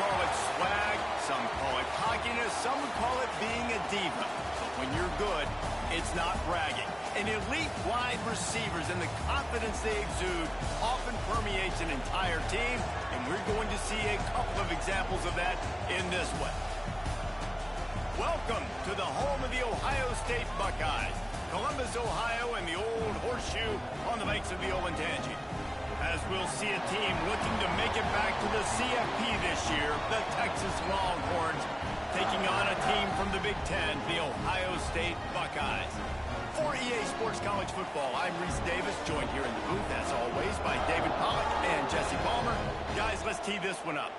call it swag, some call it cockiness, some would call it being a diva. But when you're good, it's not bragging. And elite wide receivers and the confidence they exude often permeates an entire team, and we're going to see a couple of examples of that in this one. Welcome to the home of the Ohio State Buckeyes, Columbus, Ohio, and the old horseshoe on the banks of the Olentangy. As we'll see a team looking to make it back to the CFP this year, the Texas Longhorns, taking on a team from the Big Ten, the Ohio State Buckeyes. For EA Sports College Football, I'm Reese Davis, joined here in the booth, as always, by David Pollack and Jesse Palmer. Guys, let's tee this one up.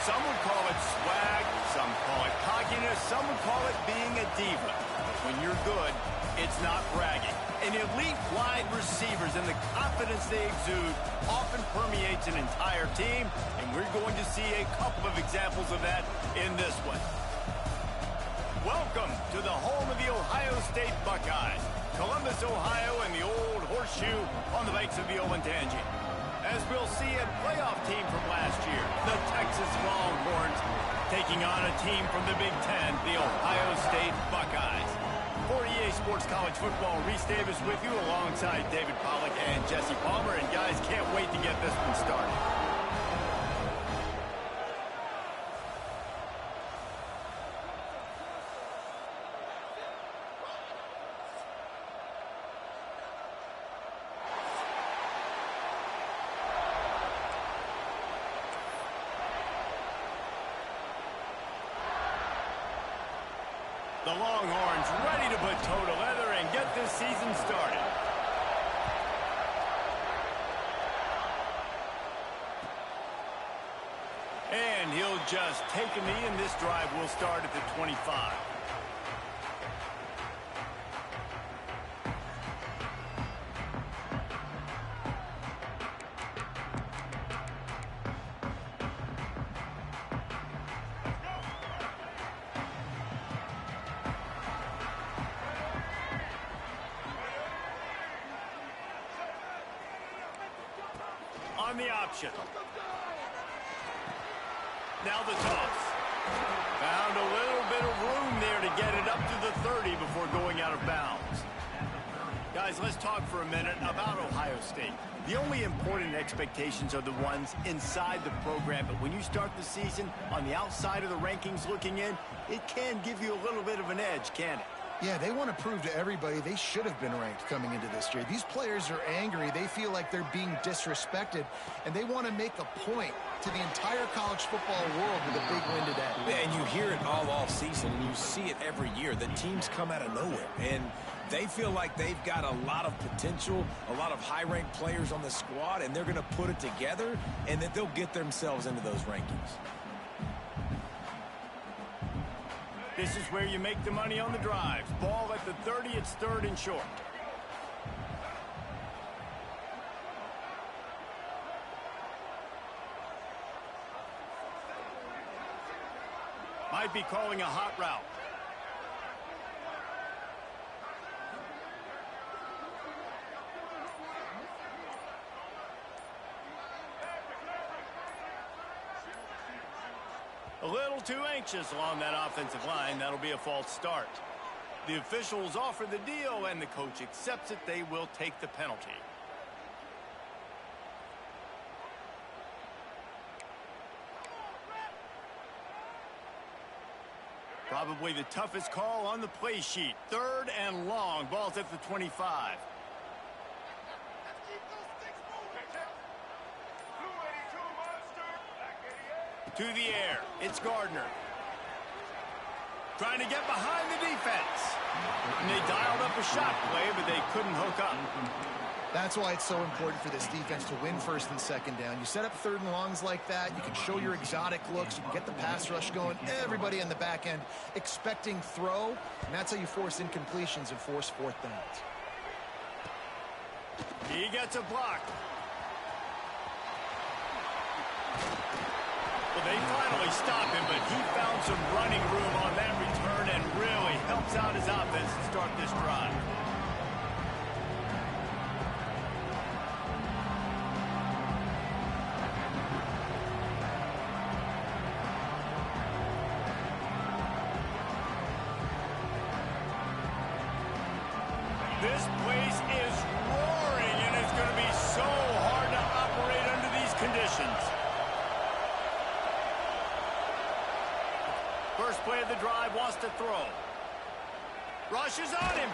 Some would call it swag, some call it cockiness, some would call it being a diva. But when you're good, it's not bragging. And elite wide receivers and the confidence they exude often permeates an entire team, and we're going to see a couple of examples of that in this one. Welcome to the home of the Ohio State Buckeyes, Columbus, Ohio, and the Old Horseshoe on the banks of the Olentangy. As we'll see a playoff team from last year, the Texas Longhorns, taking on a team from the Big Ten, the Ohio State Buckeyes. For EA Sports College Football, Reese Davis with you alongside David Pollack and Jesse Palmer. And guys, can't wait to get this one started. The Longhorns ready to put toe to leather and get this season started. And he'll just take a knee, and this drive will start at the 25. On the option. Now the toss. Found a little bit of room there to get it up to the 30 before going out of bounds. Guys, let's talk for a minute about Ohio State. The only important expectations are the ones inside the program, but when you start the season on the outside of the rankings looking in, it can give you a little bit of an edge, can it? Yeah, they want to prove to everybody they should have been ranked coming into this year. These players are angry. They feel like they're being disrespected, and they want to make a point to the entire college football world with a big win today. Yeah, and you hear it all off season, and you see it every year. The teams come out of nowhere, and they feel like they've got a lot of potential, a lot of high-ranked players on the squad, and they're going to put it together, and that they'll get themselves into those rankings. This is where you make the money on the drives. Ball at the 30, it's 3rd and short. Might be calling a hot route. A little too anxious along that offensive line. That'll be a false start. The officials offer the deal, and the coach accepts it. They will take the penalty. Probably the toughest call on the play sheet. 3rd and long. Ball's at the 25. To the air. It's Gardner. Trying to get behind the defense. And they dialed up a shot play, but they couldn't hook up. That's why it's so important for this defense to win 1st and 2nd down. You set up 3rd and longs like that. You can show your exotic looks. You can get the pass rush going. Everybody on the back end expecting throw. And that's how you force incompletions and force 4th downs. He gets a block. Well, they finally stop him, but he found some running room on that return and really helps out his offense to start this drive. This place is roaring, and it's going to be so hard to operate under these conditions. First play of the drive, wants to throw. Rushes on him.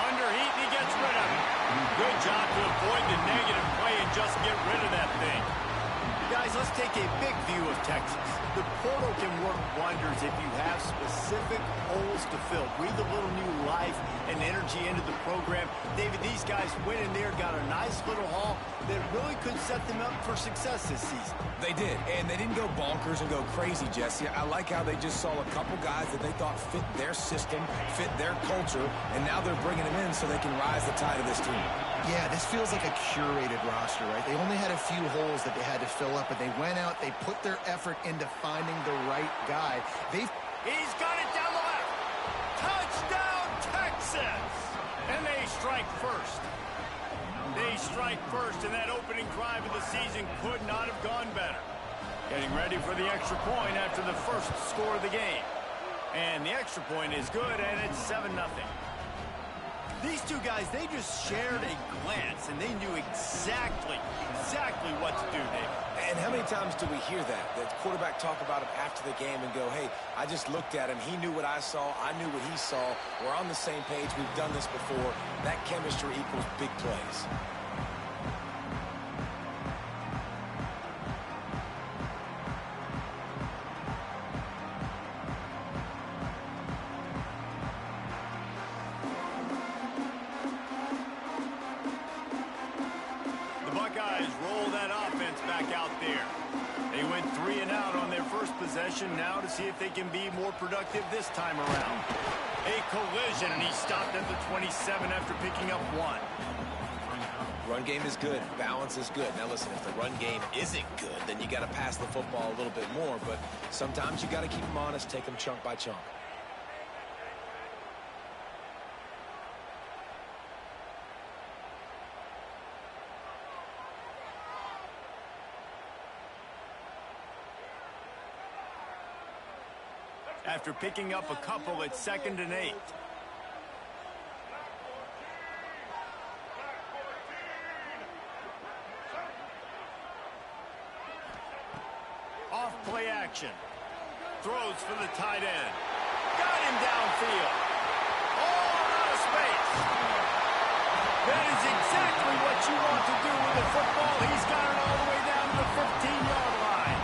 Under heat, and he gets rid of it. Good job to avoid the negative play and just get rid of that thing. Guys, let's take a big view of Texas. The portal can work wonders if you have specific holes to fill. Breathe a little new life and energy into the program. David, these guys went in there, got a nice little haul that really could set them up for success this season. They did, and they didn't go bonkers and go crazy, Jesse. I like how they just saw a couple guys that they thought fit their system, fit their culture, and now they're bringing them in so they can rise the tide of this team. Yeah, this feels like a curated roster, right? They only had a few holes that they had to fill up, but they went out, they put their effort into finding the right guy. He's got it down the left. Touchdown, Texas! And they strike first. They strike first, and that opening drive of the season could not have gone better. Getting ready for the extra point after the first score of the game. And the extra point is good, and it's 7-0. These two guys, they just shared a glance, and they knew exactly what to do, David. And how many times do we hear that? The quarterback talk about him after the game and go, hey, I just looked at him. He knew what I saw. I knew what he saw. We're on the same page. We've done this before. That chemistry equals big plays. Now to see if they can be more productive this time around. A collision, and he stopped at the 27 after picking up 1. Run game is good. Balance is good. Now listen, if the run game isn't good, then you got to pass the football a little bit more, but sometimes you got to keep them honest, take them chunk by chunk. After picking up a couple, it's 2nd and 8. Off play action. Throws for the tight end. Got him downfield. All out of space. That is exactly what you want to do with the football. He's got it all the way down to the 15-yard line.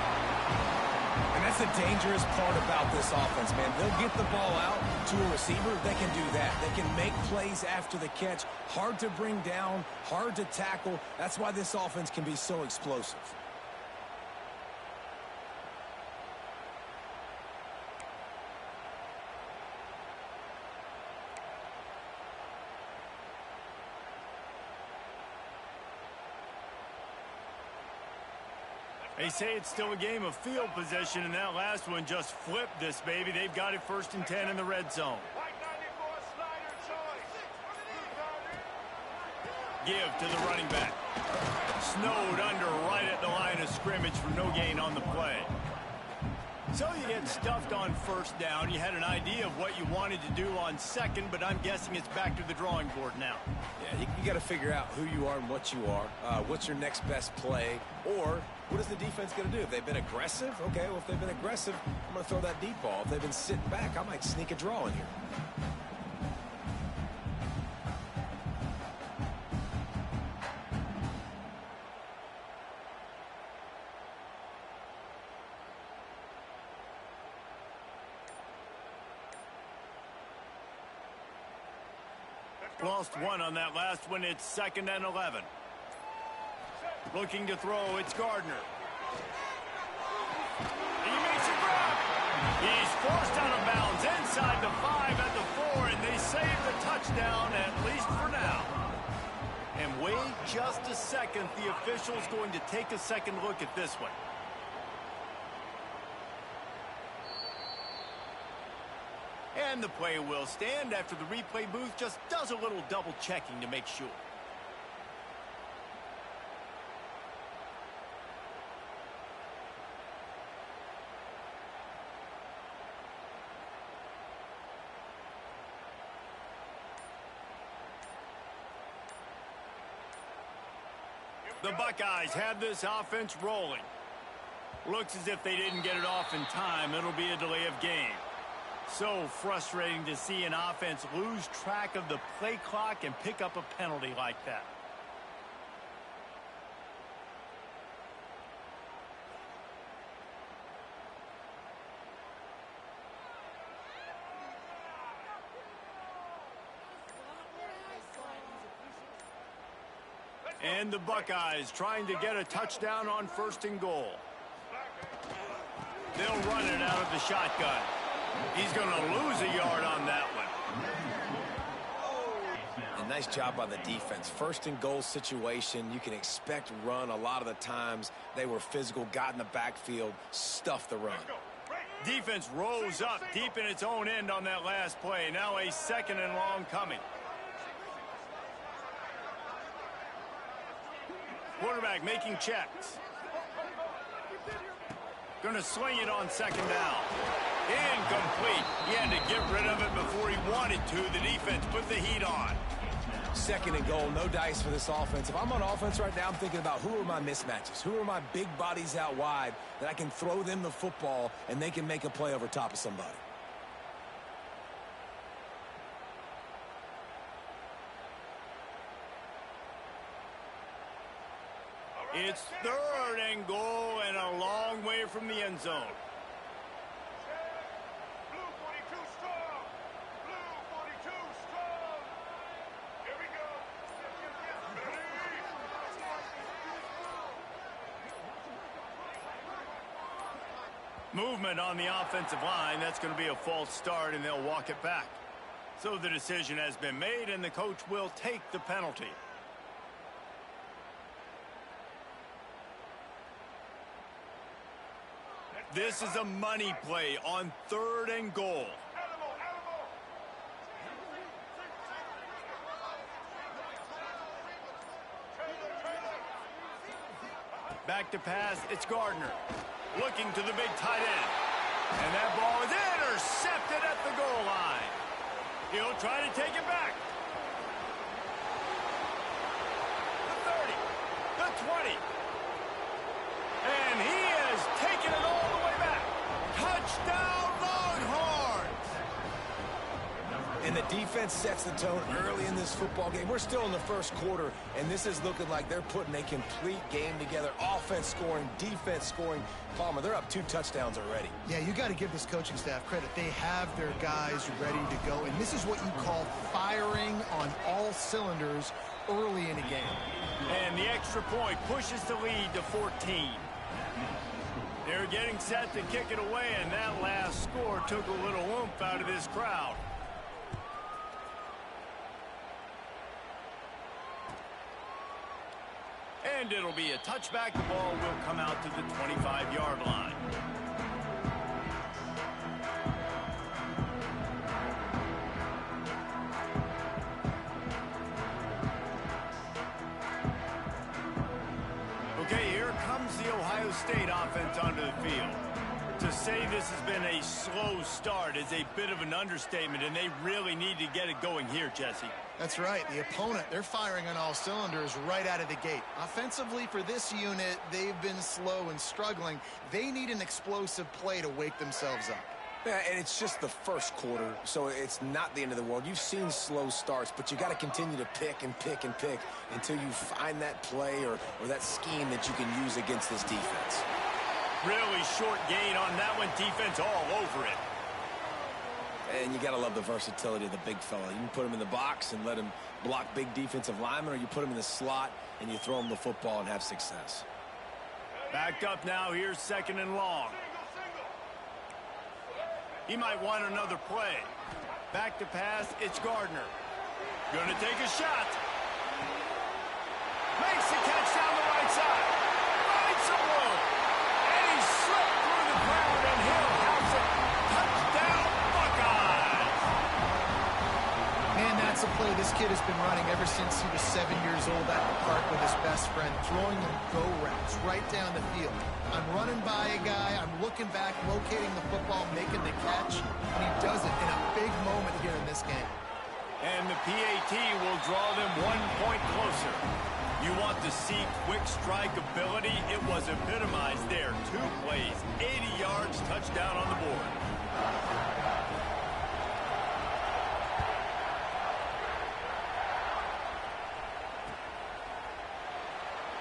That's the dangerous part about this offense, man. They'll get the ball out to a receiver. They can do that. They can make plays after the catch. Hard to bring down, hard to tackle. That's why this offense can be so explosive. They say it's still a game of field possession, and that last one just flipped this baby. They've got it 1st and 10 in the red zone. Give to the running back. Snowed under right at the line of scrimmage for no gain on the play. So you get stuffed on 1st down. You had an idea of what you wanted to do on 2nd, but I'm guessing it's back to the drawing board now. Yeah, you got to figure out who you are and what you are. What's your next best play? Or what is the defense going to do? If they've been aggressive, okay, well, if they've been aggressive, I'm going to throw that deep ball. If they've been sitting back, I might sneak a draw in here. Lost 1 on that last one. It's 2nd and 11. Looking to throw, it's Gardner. He makes a grab. He's forced out of bounds inside the 5 at the 4, and they save the touchdown, at least for now. And wait just a second. The official's going to take a second look at this one. And the play will stand after the replay booth just does a little double checking to make sure. The Buckeyes have this offense rolling. Looks as if they didn't get it off in time. It'll be a delay of game. So frustrating to see an offense lose track of the play clock and pick up a penalty like that. And the Buckeyes trying to get a touchdown on 1st and goal. They'll run it out of the shotgun. He's going to lose a yard on that one. And nice job by the defense. 1st and goal situation, you can expect run a lot of the times. They were physical, got in the backfield, stuffed the run. Defense rose up deep in its own end on that last play. Now a 2nd and long coming. Quarterback making checks. Going to sling it on 2nd down. Incomplete. He had to get rid of it before he wanted to. The defense put the heat on. 2nd and goal, no dice for this offense. If I'm on offense right now, I'm thinking about who are my mismatches? Who are my big bodies out wide that I can throw them the football and they can make a play over top of somebody? It's 3rd and goal and a long way from the end zone. Blue 42 strong. Blue 42 strong. Here we go. Movement on the offensive line. That's going to be a false start, and they'll walk it back. So the decision has been made, and the coach will take the penalty. This is a money play on 3rd and goal. Back to pass, it's Gardner. Looking to the big tight end. And that ball is intercepted at the goal line. He'll try to take it back. The 30, the 20. And he has taken it all the way back. Touchdown, Longhorns! And the defense sets the tone early in this football game. We're still in the 1st quarter, and this is looking like they're putting a complete game together. Offense scoring, defense scoring. Palmer, they're up 2 touchdowns already. Yeah, you got to give this coaching staff credit. They have their guys ready to go, and this is what you call firing on all cylinders early in a game. And the extra point pushes the lead to 14. They're getting set to kick it away, and that last score took a little oomph out of this crowd. And it'll be a touchback. The ball will come out to the 25-yard line. Okay, here comes the Ohio State offense onto the field. To say this has been a slow start is a bit of an understatement, and they really need to get it going here, Jesse. That's right. The opponent, they're firing on all cylinders right out of the gate. Offensively for this unit, they've been slow and struggling. They need an explosive play to wake themselves up. Yeah, and it's just the 1st quarter, so it's not the end of the world. You've seen slow starts, but you got to continue to pick and pick and pick until you find that play or that scheme that you can use against this defense. Really short gain on that one. Defense all over it. And you got to love the versatility of the big fella. You can put him in the box and let him block big defensive linemen, or you put him in the slot and you throw him the football and have success. Backed up now. Here's 2nd and long. He might want another play. Back to pass. It's Gardner. Going to take a shot. Makes the catch down the right side. Finds some room. And he slipped through the crowd, and he'll house it. Touchdown, Buckeyes. Man, that's a play this kid has been running ever since he was 7 years old at the park with his best friend, throwing them go routes right down the field. I'm running by a guy, I'm looking back, locating the football, making the catch, and he does it in a big moment here in this game. And the PAT will draw them 1 point closer. You want to see quick strike ability? It was epitomized there. 2 plays, 80 yards, touchdown on the board.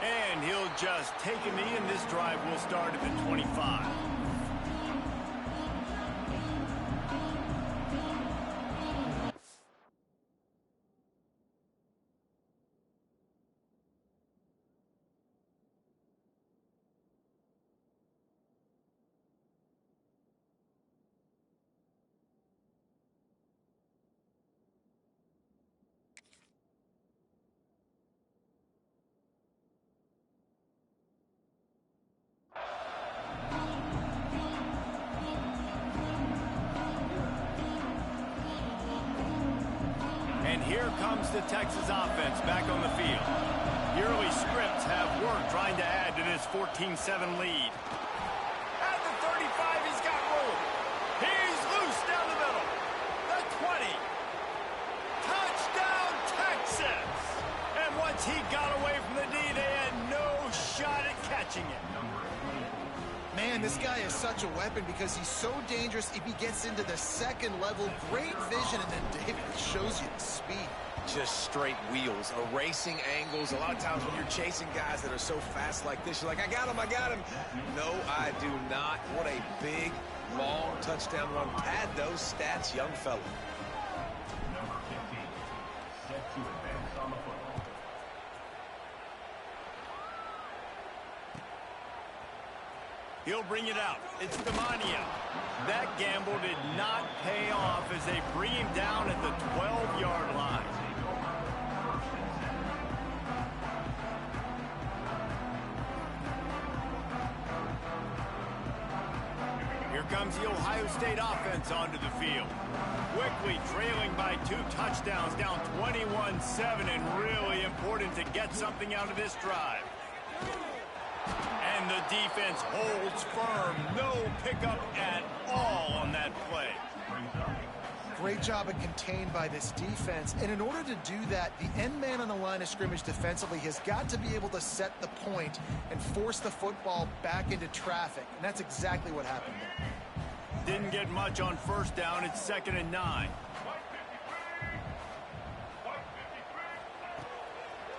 And he'll just take a knee, and this drive will start at the 25. here comes the Texas offense back on the field. The early scripts have worked trying to add to this 14-7 lead. At the 35, he's got room. He's loose down the middle. The 20. Touchdown, Texas! And once he got away from the D, they had no shot at catching it. Man, this guy is such a weapon because he's so dangerous if he gets into the second level. Great vision, and then David shows you the speed. Just straight wheels, erasing angles. A lot of times when you're chasing guys that are so fast like this, you're like, I got him, I got him. No, I do not. What a big, long touchdown run. Pad those stats, young fella. He'll bring it out. It's Demania. That gamble did not pay off as they bring him down at the 12-yard line. Here comes the Ohio State offense onto the field. Quickly trailing by 2 touchdowns, down 21-7, and really important to get something out of this drive. And the defense holds firm. No pickup at all on that play. Great job of contained by this defense. And in order to do that, the end man on the line of scrimmage defensively has got to be able to set the point and force the football back into traffic. And that's exactly what happened there. Didn't get much on first down. It's 2nd and 9.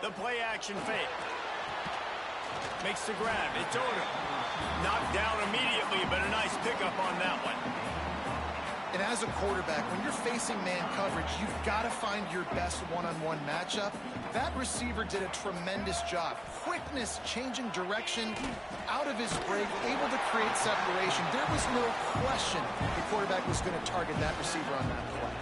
The play action fake. Makes the grab. It's Odom. Knocked down immediately, but a nice pickup on that one. And as a quarterback, when you're facing man coverage, you've got to find your best one-on-one matchup. That receiver did a tremendous job. Quickness, changing direction, out of his break, able to create separation. There was no question the quarterback was going to target that receiver on that play.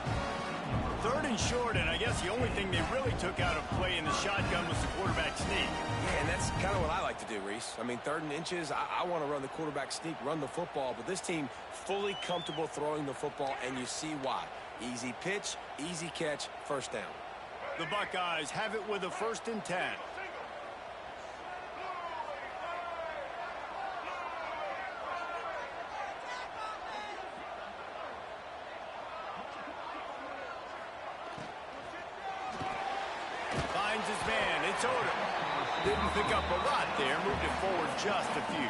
3rd and short, and I guess the only thing they really took out of play in the shotgun was the quarterback sneak. Yeah, and that's kind of what I like to do, Reese. I mean, 3rd and inches, I want to run the quarterback sneak, run the football, but this team fully comfortable throwing the football, and you see why. Easy pitch, easy catch, first down. The Buckeyes have it with a 1st and 10. Finds his man. It's Odom. Didn't pick up a lot there. Moved it forward just a few.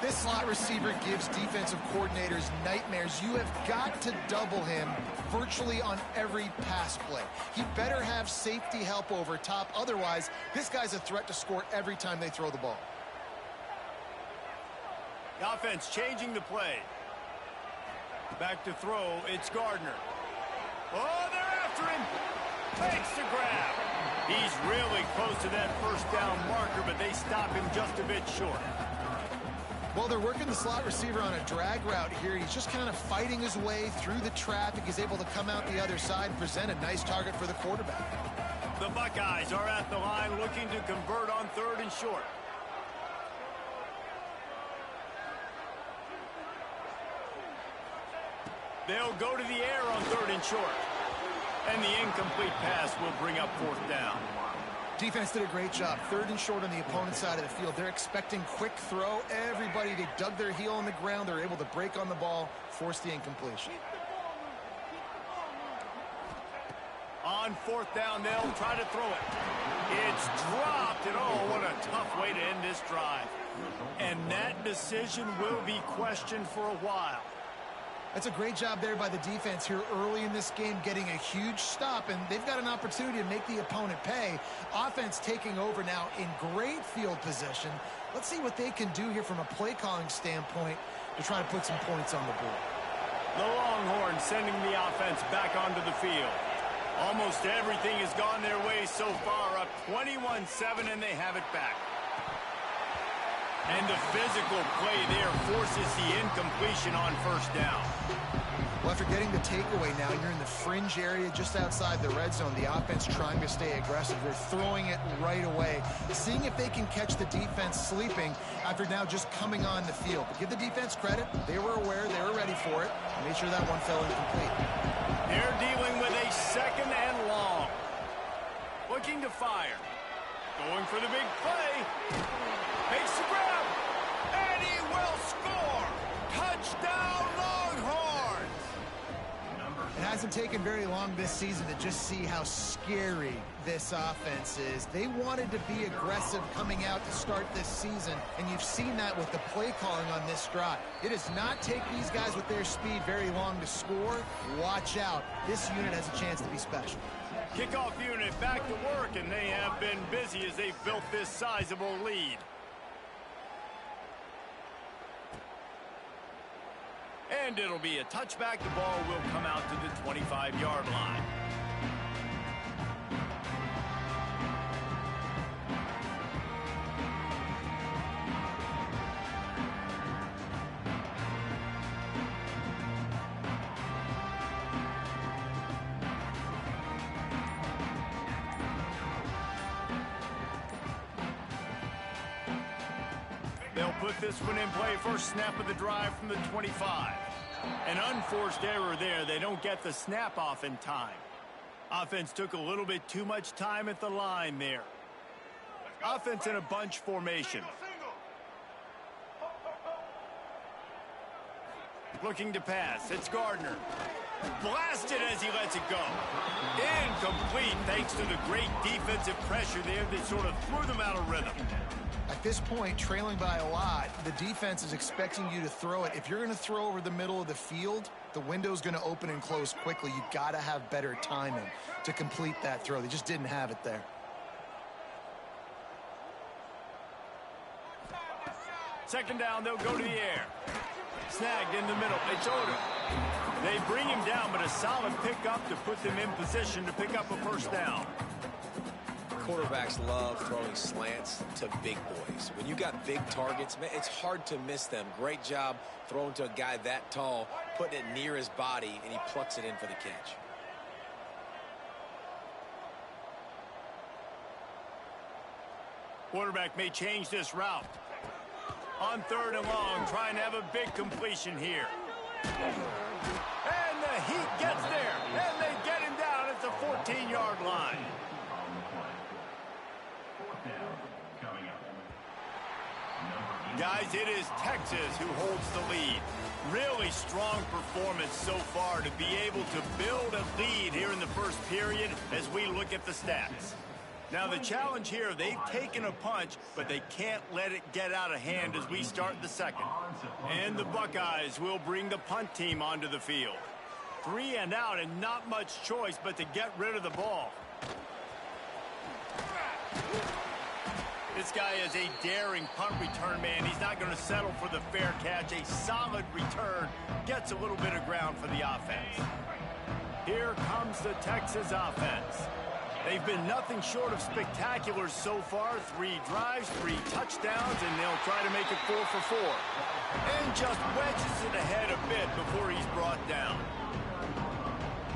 This slot receiver gives defensive coordinators nightmares. You have got to double him virtually on every pass play. He better have safety help over top. Otherwise, this guy's a threat to score every time they throw the ball. The offense changing the play. Back to throw. It's Gardner. Oh, they're after him. Makes the grab. He's really close to that first down marker, but they stop him just a bit short. Well, they're working the slot receiver on a drag route here. He's just kind of fighting his way through the traffic. He's able to come out the other side and present a nice target for the quarterback. The Buckeyes are at the line looking to convert on 3rd and short. They'll go to the air on 3rd and short. And the incomplete pass will bring up 4th down. Defense did a great job. 3rd and short on the opponent's side of the field. They're expecting quick throw. Everybody, they dug their heel on the ground. They're able to break on the ball, force the incompletion. On 4th down, they'll try to throw it. It's dropped, and oh, what a tough way to end this drive. And that decision will be questioned for a while. That's a great job there by the defense here early in this game, getting a huge stop, and they've got an opportunity to make the opponent pay. Offense taking over now in great field position. Let's see what they can do here from a play calling standpoint to try to put some points on the board. The Longhorns sending the offense back onto the field. Almost everything has gone their way so far, up 21-7, and they have it back. And the physical play there forces the incompletion on 1st down. Well, after getting the takeaway now, you're in the fringe area just outside the red zone. The offense trying to stay aggressive. They're throwing it right away, seeing if they can catch the defense sleeping after now just coming on the field. But give the defense credit. They were aware. They were ready for it. Made sure that one fell incomplete. They're dealing with a second and long. Looking to fire. Going for the big play. Makes the grab. And he will score. Touchdown, Longhorns. It hasn't taken very long this season to just see how scary this offense is. They wanted to be aggressive coming out to start this season, and you've seen that with the play calling on this drive. It does not take these guys with their speed very long to score. Watch out. This unit has a chance to be special. Kickoff unit back to work, and they have been busy as they've built this sizable lead. And it'll be a touchback. The ball will come out to the 25-yard line. They'll put this one in play. First snap of the drive from the 25. An unforced error there. They don't get the snap off in time. Offense took a little bit too much time at the line there. Offense in a bunch formation. Looking to pass. It's Gardner. Blasted as he lets it go. Incomplete thanks to the great defensive pressure there that sort of threw them out of rhythm. At this point, trailing by a lot, the defense is expecting you to throw it. If you're going to throw over the middle of the field, the window's going to open and close quickly. You got to have better timing to complete that throw. They just didn't have it there. Second down, they'll go to the air. Snagged in the middle. It's Odom. They bring him down, but a solid pickup to put them in position to pick up a first down. Quarterbacks love throwing slants to big boys. When you got big targets, man, it's hard to miss them. Great job throwing to a guy that tall, putting it near his body, and he plucks it in for the catch. Quarterback may change this route. On third and long, trying to have a big completion here. And the Heat gets there, and they get him down at the 14-yard line. Guys, it is Texas who holds the lead. Really strong performance so far to be able to build a lead here in the first period as we look at the stats. Now the challenge here, they've taken a punch, but they can't let it get out of hand as we start the second. And the Buckeyes will bring the punt team onto the field. 3 and out and not much choice but to get rid of the ball. This guy is a daring punt return man. He's not going to settle for the fair catch. A solid return gets a little bit of ground for the offense. Here comes the Texas offense. They've been nothing short of spectacular so far. 3 drives, 3 touchdowns, and they'll try to make it 4 for 4. And just wedges it ahead a bit before he's brought down.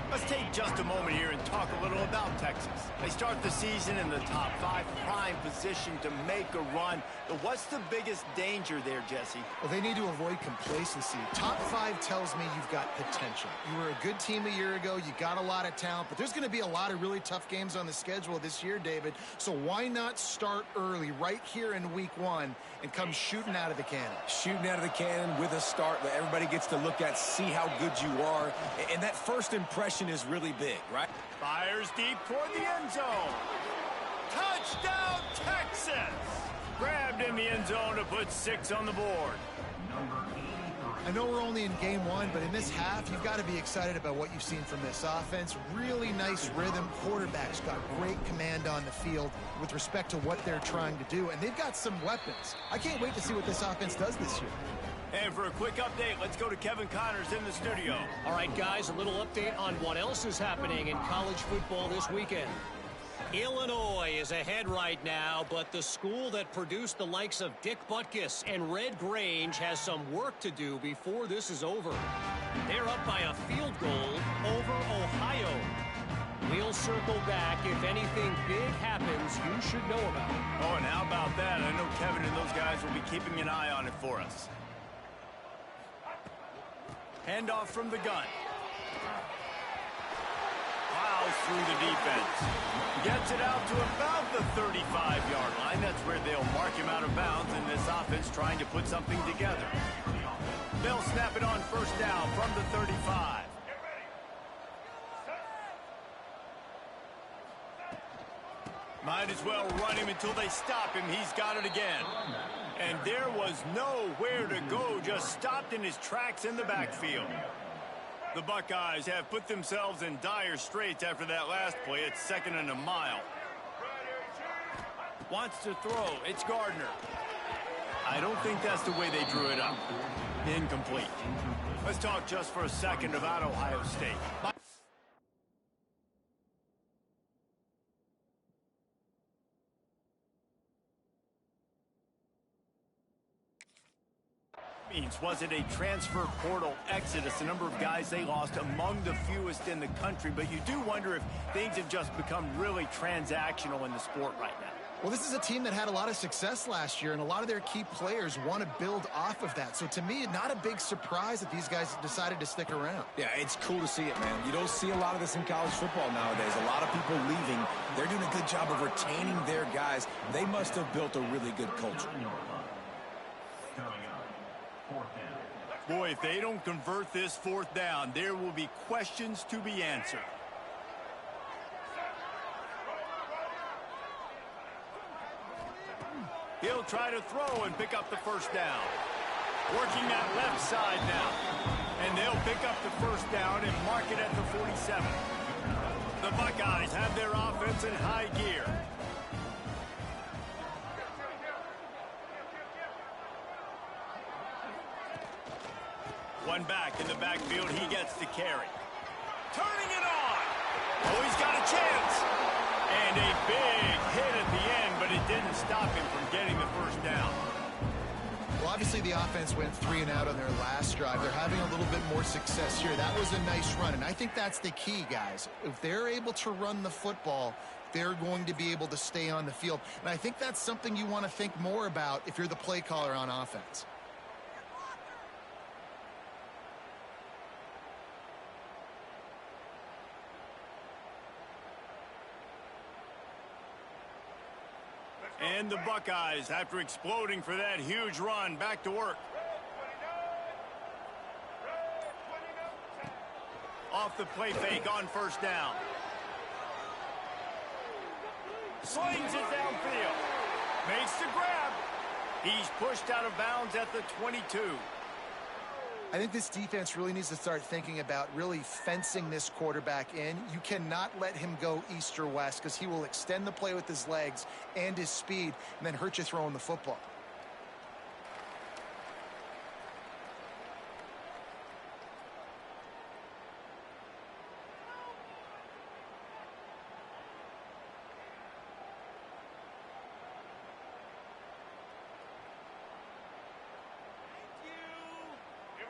Let's take just a moment here and talk a little about Texas. They start the season in the top 5, prime position to make a run. But what's the biggest danger there, Jesse? Well, they need to avoid complacency. Top 5 tells me you've got potential. You were a good team a year ago. You got a lot of talent. But there's going to be a lot of really tough games on the schedule this year, David. So why not start early right here in week 1 and come shooting out of the cannon? Shooting out of the cannon with a start that everybody gets to look at, see how good you are. And that first impression is really big, right? Fires deep toward the end zone. Touchdown, Texas! Grabbed in the end zone to put 6 on the board. I know we're only in game 1, but in this half, you've got to be excited about what you've seen from this offense. Really nice rhythm. Quarterback's got great command on the field with respect to what they're trying to do, and they've got some weapons. I can't wait to see what this offense does this year. And for a quick update, let's go to Kevin Connors in the studio. All right, guys, a little update on what else is happening in college football this weekend. Illinois is ahead right now, but the school that produced the likes of Dick Butkus and Red Grange has some work to do before this is over. They're up by a field goal over Ohio. We'll circle back if anything big happens you should know about. Oh, and how about that? I know Kevin and those guys will be keeping an eye on it for us. Handoff from the gun. plows through the defense. Gets it out to about the 35-yard line. That's where they'll mark him out of bounds, and this offense trying to put something together. They'll snap it on first down from the 35. Might as well run him until they stop him. He's got it again. And there was nowhere to go, just stopped in his tracks in the backfield. The Buckeyes have put themselves in dire straits after that last play. It's 2nd and a mile. Wants to throw. It's Gardner. I don't think that's the way they drew it up. Incomplete. Let's talk just for a second about Ohio State. Was it a transfer portal exodus? The number of guys they lost among the fewest in the country, but you do wonder if things have just become really transactional in the sport right now. Well, this is a team that had a lot of success last year, and a lot of their key players want to build off of that. So to me, not a big surprise that these guys decided to stick around. Yeah, it's cool to see it, man. You don't see a lot of this in college football nowadays. A lot of people leaving. They're doing a good job of retaining their guys. They must have built a really good culture. Boy, if they don't convert this 4th down, there will be questions to be answered. He'll try to throw and pick up the first down. Working that left side now. And they'll pick up the first down and mark it at the 47. The Buckeyes have their offense in high gear. One back in the backfield, he gets the carry. Turning it on. Oh, he's got a chance. And a big hit at the end, but it didn't stop him from getting the first down. Well, obviously the offense went 3 and out on their last drive. They're having a little bit more success here. That was a nice run, and I think that's the key, guys. If they're able to run the football, they're going to be able to stay on the field. And I think that's something you want to think more about if you're the play caller on offense. And the Buckeyes, after exploding for that huge run, back to work. Off the play fake on first down. Slings it downfield. Makes the grab. He's pushed out of bounds at the 22. I think this defense really needs to start thinking about really fencing this quarterback in. You cannot let him go east or west because he will extend the play with his legs and his speed and then hurt you throwing the football.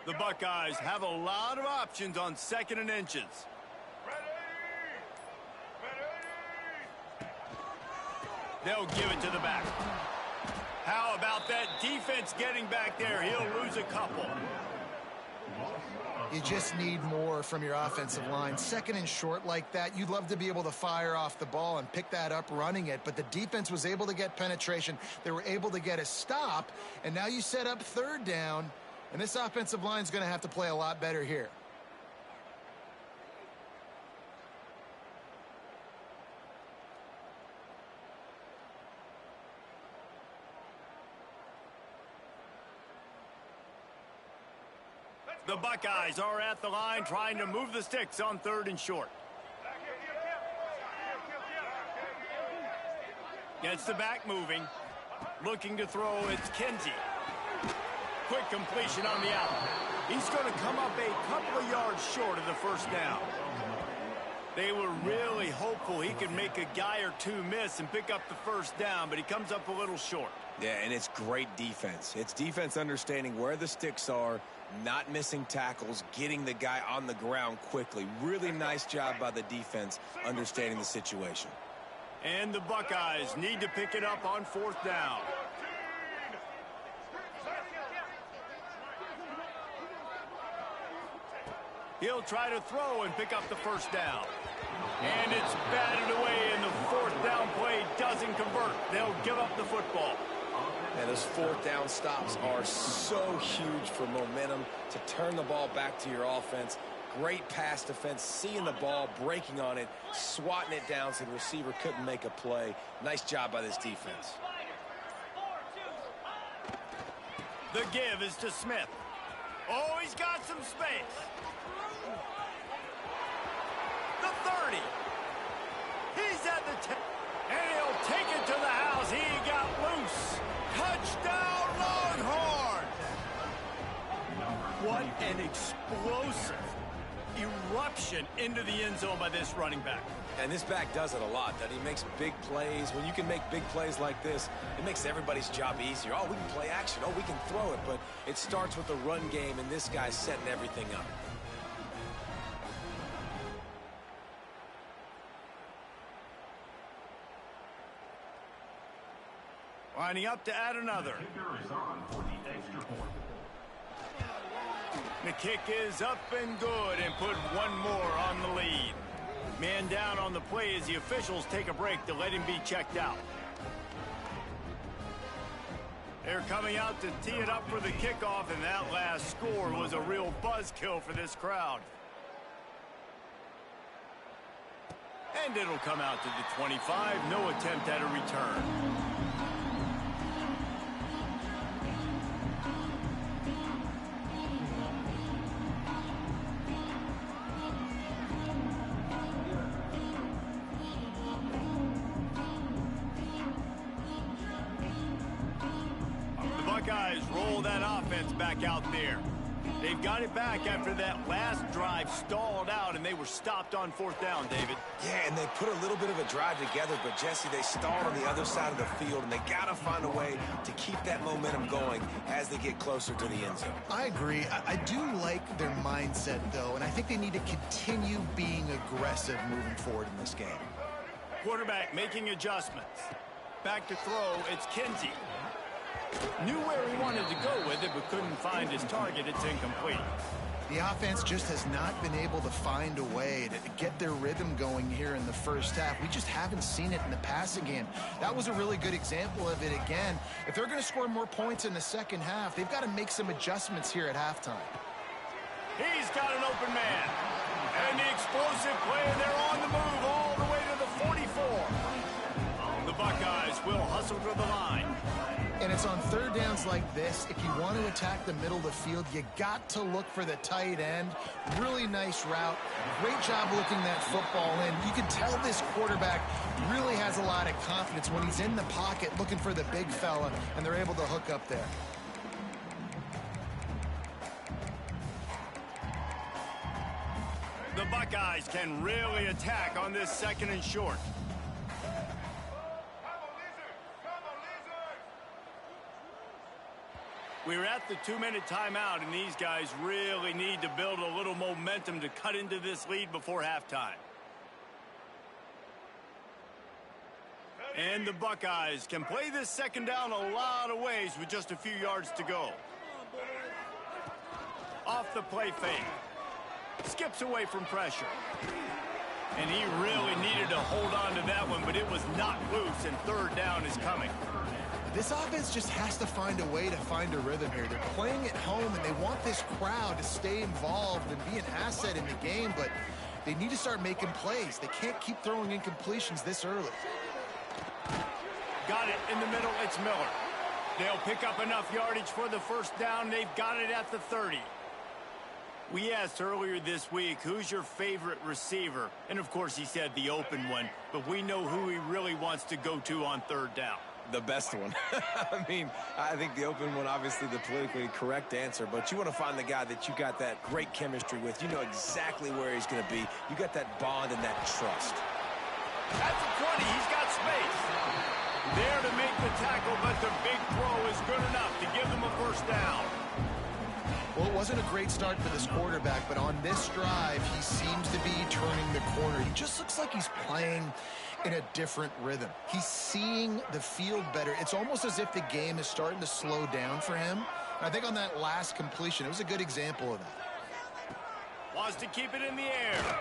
The Buckeyes have a lot of options on 2nd and inches. They'll give it to the back. How about that defense getting back there? He'll lose a couple. You just need more from your offensive line. 2nd and short like that, you'd love to be able to fire off the ball and pick that up running it, but the defense was able to get penetration. They were able to get a stop, and now you set up 3rd down. And this offensive line is going to have to play a lot better here. The Buckeyes are at the line trying to move the sticks on 3rd and short. Gets the back moving. Looking to throw, it's Kinsey. Quick completion on the out. He's going to come up a couple of yards short of the first down. They were really hopeful he could make a guy or two miss and pick up the first down, but he comes up a little short. Yeah, and it's great defense. It's defense understanding where the sticks are, not missing tackles, getting the guy on the ground quickly. Really nice job by the defense understanding the situation. And the Buckeyes need to pick it up on 4th down. He'll try to throw and pick up the first down. And it's batted away, and the fourth down play doesn't convert. They'll give up the football. And those fourth down stops are so huge for momentum to turn the ball back to your offense. Great pass defense, seeing the ball, breaking on it, swatting it down so the receiver couldn't make a play. Nice job by this defense. The give is to Smith. Oh, he's got some space. The 30. He's at the 10. And he'll take it to the house. He got loose. Touchdown, Longhorns! What an explosive eruption into the end zone by this running back. And this back does it a lot, that he makes big plays. When you can make big plays like this, it makes everybody's job easier. Oh, we can play action. Oh, we can throw it. But it starts with the run game, and this guy's setting everything up. Lining up to add another. The kick is up and good and put one more on the lead. Man down on the play as the officials take a break to let him be checked out. They're coming out to tee it up for the kickoff, and that last score was a real buzzkill for this crowd. And it'll come out to the 25. No attempt at a return. Buckeyes roll that offense back out there. They've got it back after that last drive stalled out, and they were stopped on fourth down, David. Yeah, and they put a little bit of a drive together, but, Jesse, they stalled on the other side of the field, and they got to find a way to keep that momentum going as they get closer to the end zone. I agree. I do like their mindset, though, and I think they need to continue being aggressive moving forward in this game. Quarterback making adjustments. Back to throw, it's Kinsey. Knew where he wanted to go with it, but couldn't find his target. It's incomplete. The offense just has not been able to find a way to get their rhythm going here in the first half. We just haven't seen it in the passing game. That was a really good example of it again. If they're going to score more points in the second half, they've got to make some adjustments here at halftime. He's got an open man. And the explosive play, and they're on the move all the way to the 44. The Buckeyes will hustle to the line. And it's on third downs like this. If you want to attack the middle of the field, you got to look for the tight end. Really nice route. Great job looking that football in. You can tell this quarterback really has a lot of confidence when he's in the pocket looking for the big fella, and they're able to hook up there. The Buckeyes can really attack on this second and short. We're at the 2-minute timeout, and these guys really need to build a little momentum to cut into this lead before halftime. And the Buckeyes can play this second down a lot of ways with just a few yards to go. Off the play fake. Skips away from pressure. And he really needed to hold on to that one, but it was knocked loose, and third down is coming. This offense just has to find a way to find a rhythm here. They're playing at home, and they want this crowd to stay involved and be an asset in the game, but they need to start making plays. They can't keep throwing incompletions this early. Got it in the middle. It's Miller. They'll pick up enough yardage for the first down. They've got it at the 30. We asked earlier this week, who's your favorite receiver? And, of course, he said the open one, but we know who he really wants to go to on third down. The best one. I mean, I think the open one, obviously the politically correct answer, but you want to find the guy that you got that great chemistry with. You know exactly where he's going to be. You got that bond and that trust. At the 20, he's got space. There to make the tackle, but the big throw is good enough to give them a first down. Well, it wasn't a great start for this quarterback, but on this drive, he seems to be turning the corner. He just looks like he's playing in a different rhythm. He's seeing the field better. It's almost as if the game is starting to slow down for him. And I think on that last completion, it was a good example of that. Wants to keep it in the air.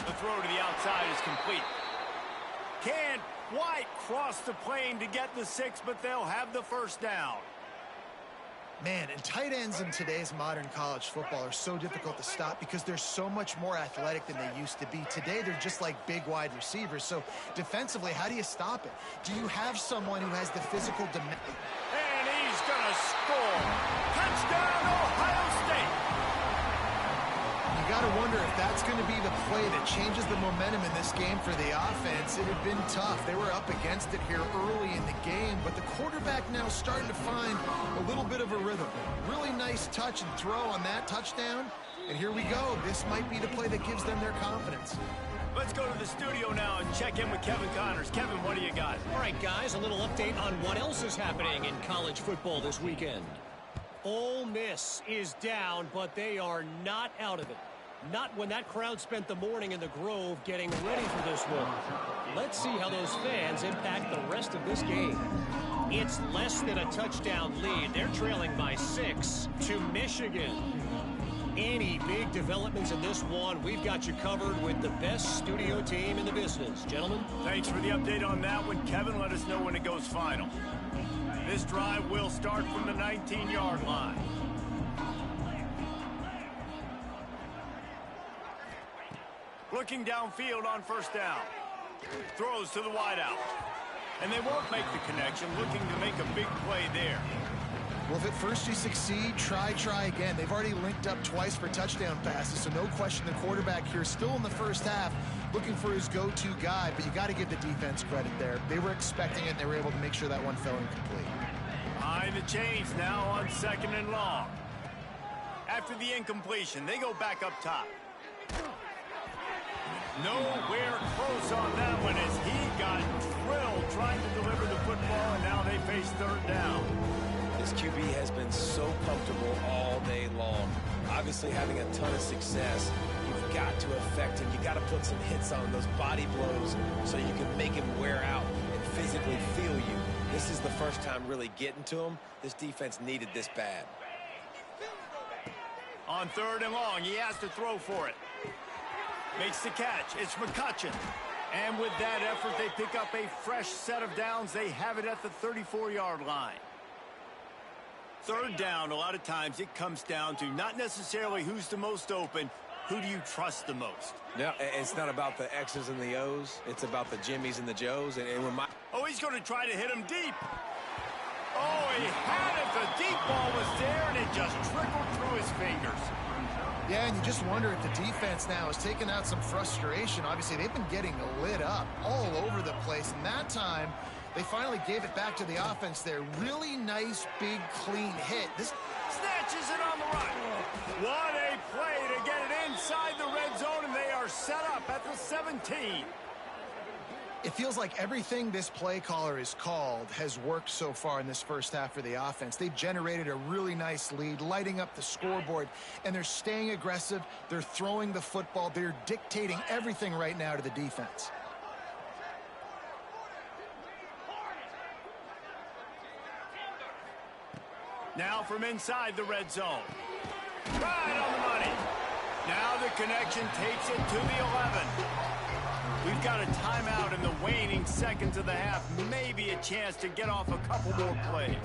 The throw to the outside is complete. Can't quite cross the plane to get the 6, but they'll have the first down. Man, and tight ends in today's modern college football are so difficult to stop because they're so much more athletic than they used to be. Today, they're just like big wide receivers. So defensively, how do you stop it? Do you have someone who has the physical dimension? And he's going to score. Touchdown, Ohio State. You got to wonder if that's going to be the play that changes the momentum in this game for the offense. It had been tough. They were up against it here early in the game, but the quarterback now starting to find a little bit of a rhythm. Really nice touch and throw on that touchdown. And here we go. This might be the play that gives them their confidence. Let's go to the studio now and check in with Kevin Connors. Kevin, what do you got? All right, guys, a little update on what else is happening in college football this weekend. Ole Miss is down, but they are not out of it. Not when that crowd spent the morning in the Grove getting ready for this one. Let's see how those fans impact the rest of this game. It's less than a touchdown lead. They're trailing by 6 to Michigan. Any big developments in this one, we've got you covered with the best studio team in the business. Gentlemen? Thanks for the update on that one, Kevin. Let us know when it goes final. This drive will start from the 19-yard line. Looking downfield on first down. Throws to the wideout. And they won't make the connection, looking to make a big play there. Well, if at first you succeed, try again. They've already linked up twice for touchdown passes, so no question the quarterback here still in the first half looking for his go-to guy, but you got to give the defense credit there. They were expecting it, and they were able to make sure that one fell incomplete. Behind the chains now on 2nd and long. After the incompletion, they go back up top. Nowhere close on that one as he got drilled trying to deliver the football, and now they face 3rd down. This QB has been so comfortable all day long. Obviously having a ton of success. You've got to affect him. You got to put some hits on those body blows so you can make him wear out and physically feel you. This is the first time really getting to him. This defense needed this bad. On 3rd and long, he has to throw for it. Makes the catch. It's McCutcheon. And with that effort, they pick up a fresh set of downs. They have it at the 34-yard line. 3rd down, a lot of times it comes down to not necessarily who's the most open, who do you trust the most? Yeah, it's not about the X's and the O's. It's about the Jimmies and the Joes. Oh, he's going to try to hit him deep. Oh, he had it. The deep ball was there, and it just trickled through his fingers. Yeah, and you just wonder if the defense now has taken out some frustration. Obviously, they've been getting lit up all over the place, and that time they finally gave it back to the offense there. Really nice, big, clean hit. This snatches it on the run. What a play to get it inside the red zone, and they are set up at the 17. It feels like everything this play caller has called has worked so far in this first half for the offense. They've generated a really nice lead, lighting up the scoreboard, and they're staying aggressive. They're throwing the football. They're dictating everything right now to the defense. Now from inside the red zone. Right on the money. Now the connection takes it to the 11. We've got a timeout in the waning seconds of the half. Maybe a chance to get off a couple more plays.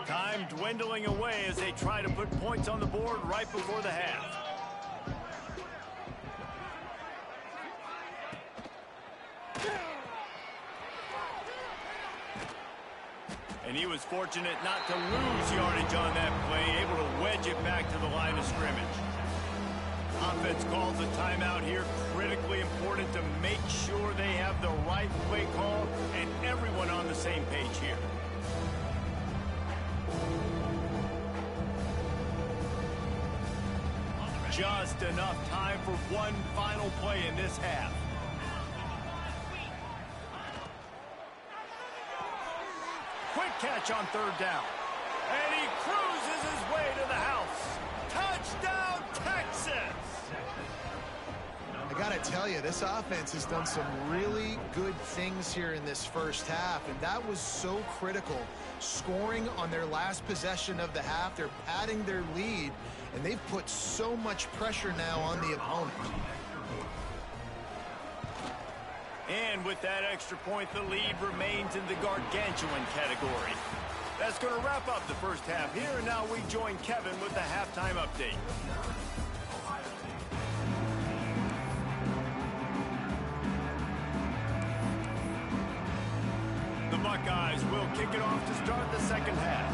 Time dwindling away as they try to put points on the board right before the half. And he was fortunate not to lose yardage on that play, able to wedge it back to the line of scrimmage. Offense calls a timeout here, critically important to make sure they have the right play call and everyone on the same page here. Just enough time for one final play in this half. Quick catch on 3rd down. And he cruises his way to the house. Touchdown, Texas! got to tell you, this offense has done some really good things here in this first half, and that was so critical. Scoring on their last possession of the half, they're padding their lead, and they've put so much pressure now on the opponent. And with that extra point, the lead remains in the gargantuan category. That's going to wrap up the first half here, and now we join Kevin with the halftime update. The Buckeyes will kick it off to start the second half.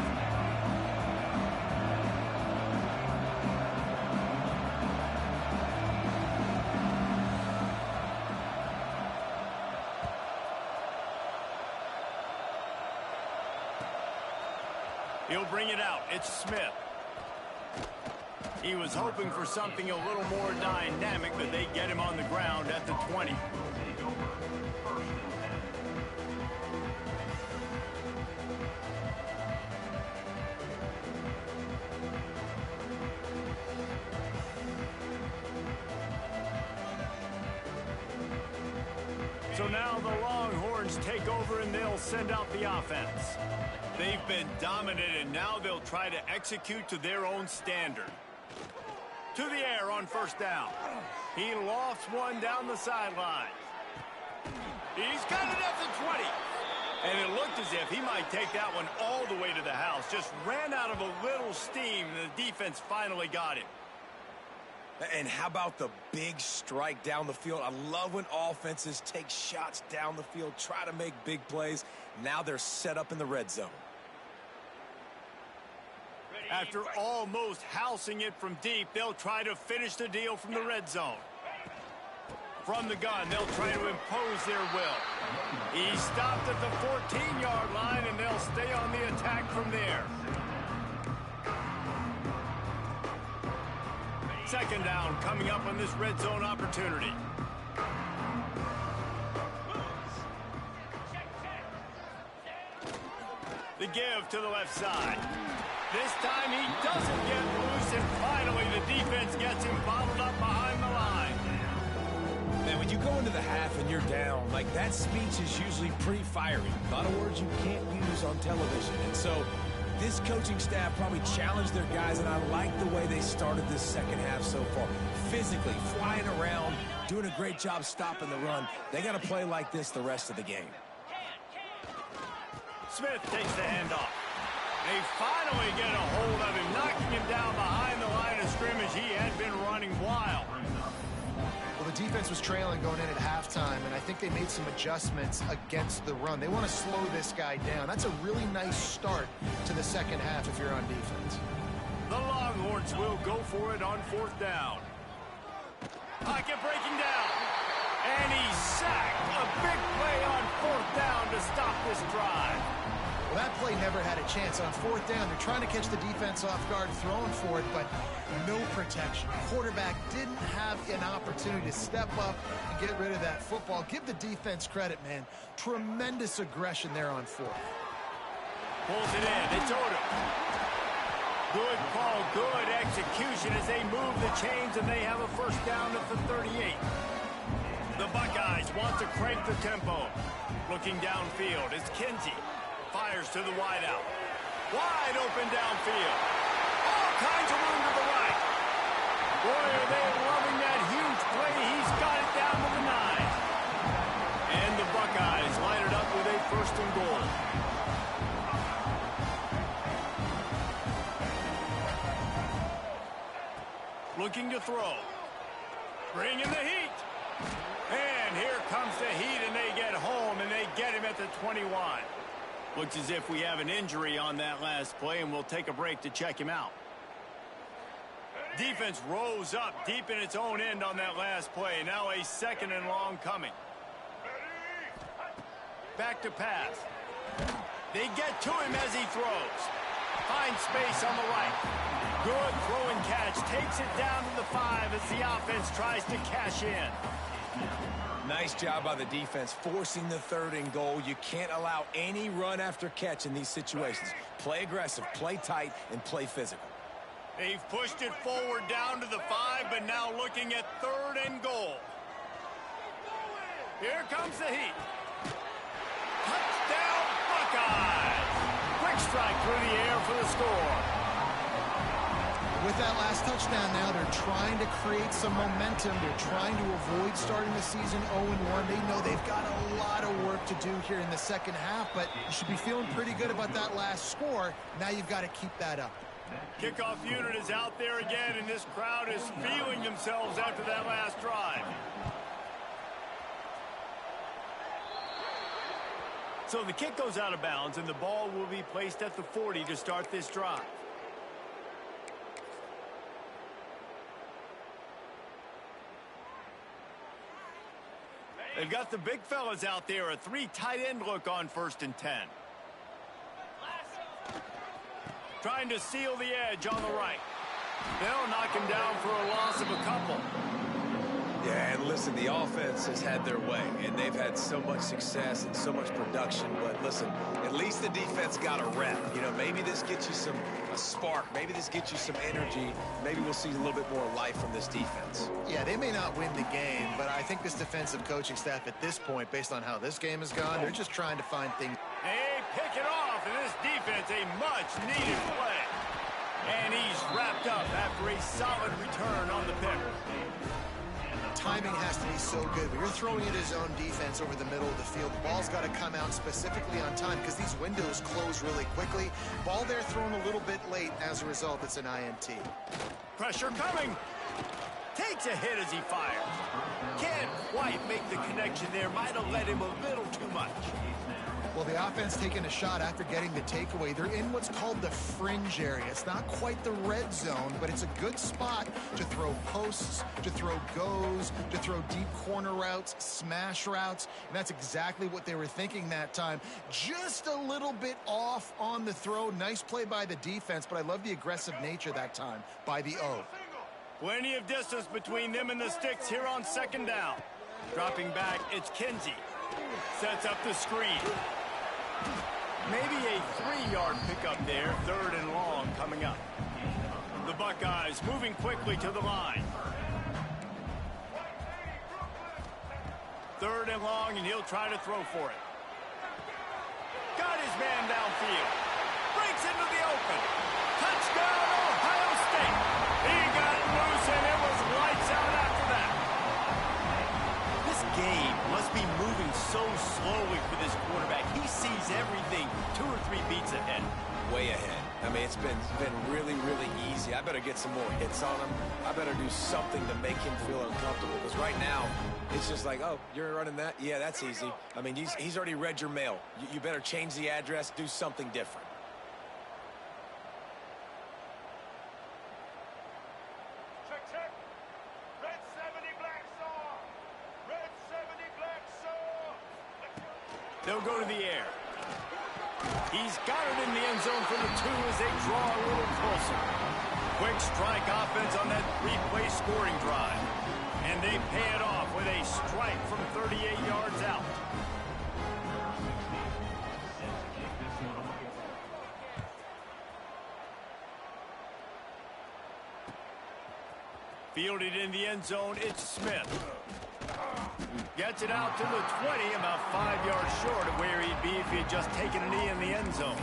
He'll bring it out. It's Smith. He was hoping for something a little more dynamic, but they get him on the ground at the 20. So now the Longhorns take over and they'll send out the offense. They've been dominant, and now they'll try to execute to their own standard. To the air on first down. He lofts one down the sideline. He's got it at the 20. And it looked as if he might take that one all the way to the house. Just ran out of a little steam, and the defense finally got him. And how about the big strike down the field? I love when offenses take shots down the field, try to make big plays. Now they're set up in the red zone. After almost housing it from deep, they'll try to finish the deal from the red zone. From the gun, they'll try to impose their will. He stopped at the 14-yard line, and they'll stay on the attack from there. Second down coming up on this red zone opportunity. The give to the left side. This time he doesn't get loose, and finally the defense gets him bottled up behind the line. Man, when you go into the half and you're down, like that speech is usually pretty fiery. A lot of words you can't use on television. And so this coaching staff probably challenged their guys, and I like the way they started this second half so far. Physically, flying around, doing a great job stopping the run. They got to play like this the rest of the game. Smith takes the handoff. They finally get a hold of him, knocking him down behind the line of scrimmage. He had been running wild. Well, the defense was trailing going in at halftime, and I think they made some adjustments against the run. They want to slow this guy down. That's a really nice start to the second half if you're on defense. The Longhorns will go for it on fourth down. Pocket breaking down. And he's sacked. A big play on fourth down to stop this drive. Well, that play never had a chance. On fourth down, they're trying to catch the defense off guard, throwing for it, but no protection. Quarterback didn't have an opportunity to step up and get rid of that football. Give the defense credit, man. Tremendous aggression there on fourth. Pulls it in. It's Odom. Good call, good execution as they move the chains, and they have a first down at the 38. The Buckeyes want to crank the tempo. Looking downfield, it's Kinsey. Fires to the wideout. Wide open downfield. All kinds of room to the right. Boy, are they loving that huge play. He's got it down to the 9. And the Buckeyes line it up with a first and goal. Looking to throw. Bringing the heat. And here comes the heat, and they get home, and they get him at the 21. Looks as if we have an injury on that last play, and we'll take a break to check him out. Defense rose up deep in its own end on that last play. Now a second and long coming. Back to pass. They get to him as he throws. Finds space on the right. Good throw and catch. Takes it down to the 5 as the offense tries to cash in. Nice job by the defense forcing the third and goal. You can't allow any run after catch in these situations. Play aggressive, play tight, and play physical. They've pushed it forward down to the 5, but now looking at third and goal. Here comes the heat. Touchdown, Buckeyes. Quick strike through the air for the score. With that last touchdown now, they're trying to create some momentum. They're trying to avoid starting the season 0-1. They know they've got a lot of work to do here in the second half, but you should be feeling pretty good about that last score. Now you've got to keep that up. Kickoff unit is out there again, and this crowd is feeling themselves after that last drive. So the kick goes out of bounds, and the ball will be placed at the 40 to start this drive. They've got the big fellas out there, a 3 tight end look on 1st and 10. Trying to seal the edge on the right. They'll knock him down for a loss of a couple. Yeah, and listen, the offense has had their way, and they've had so much success and so much production. But listen, at least the defense got a rep. You know, maybe this gets you a spark. Maybe this gets you some energy. Maybe we'll see a little bit more life from this defense. Yeah, they may not win the game, but I think this defensive coaching staff at this point, based on how this game has gone, they're just trying to find things. They pick it off, and this defense a much-needed play. And he's wrapped up after a solid return on the pick. Timing has to be so good. When you're throwing it his own defense over the middle of the field, the ball's got to come out specifically on time because these windows close really quickly. Ball there thrown a little bit late. As a result, it's an INT. Pressure coming. Takes a hit as he fires. Can't quite make the connection there. Might have let him a little too much. Well, the offense taking a shot after getting the takeaway. They're in what's called the fringe area. It's not quite the red zone, but it's a good spot to throw posts, to throw goes, to throw deep corner routes, smash routes. And that's exactly what they were thinking that time. Just a little bit off on the throw. Nice play by the defense, but I love the aggressive nature that time by the O. Plenty of distance between them and the sticks here on 2nd down. Dropping back, it's Kinsey. Sets up the screen. Maybe a 3-yard pickup there, 3rd and long coming up. The Buckeyes moving quickly to the line. 3rd and long, and he'll try to throw for it. Got his man downfield. Breaks into the open. Touchdown, Ohio State. He got loose, and it was lights out after that. This game must be moving so slowly for this quarterback. He sees everything 2 or 3 beats ahead. Way ahead. I mean, it's been really, really easy. I better get some more hits on him. I better do something to make him feel uncomfortable. Because right now, it's just like, oh, you're running that? Yeah, that's easy. I mean, he's already read your mail. You better change the address, do something different. Check. Red 70 black saw. Red 70 black saw. They'll go to the air. He's got it in the end zone for the 2 as they draw a little closer. Quick strike offense on that 3-play scoring drive. And they pay it off with a strike from 38 yards out. Fielded in the end zone, it's Smith. Gets it out to the 20, about 5 yards short of where he'd be if he had just taken a knee in the end zone.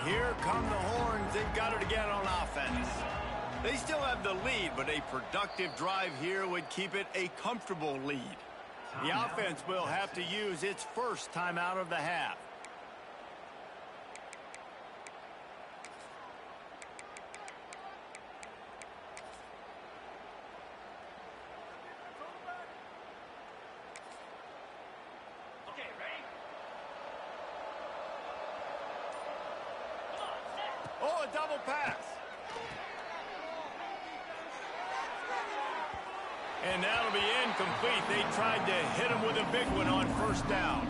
Here come the Horns. They've got it again on offense. They still have the lead, but a productive drive here would keep it a comfortable lead. The offense will have to use its first timeout of the half. Oh, a double pass. And that'll be incomplete. They tried to hit him with a big one on 1st down.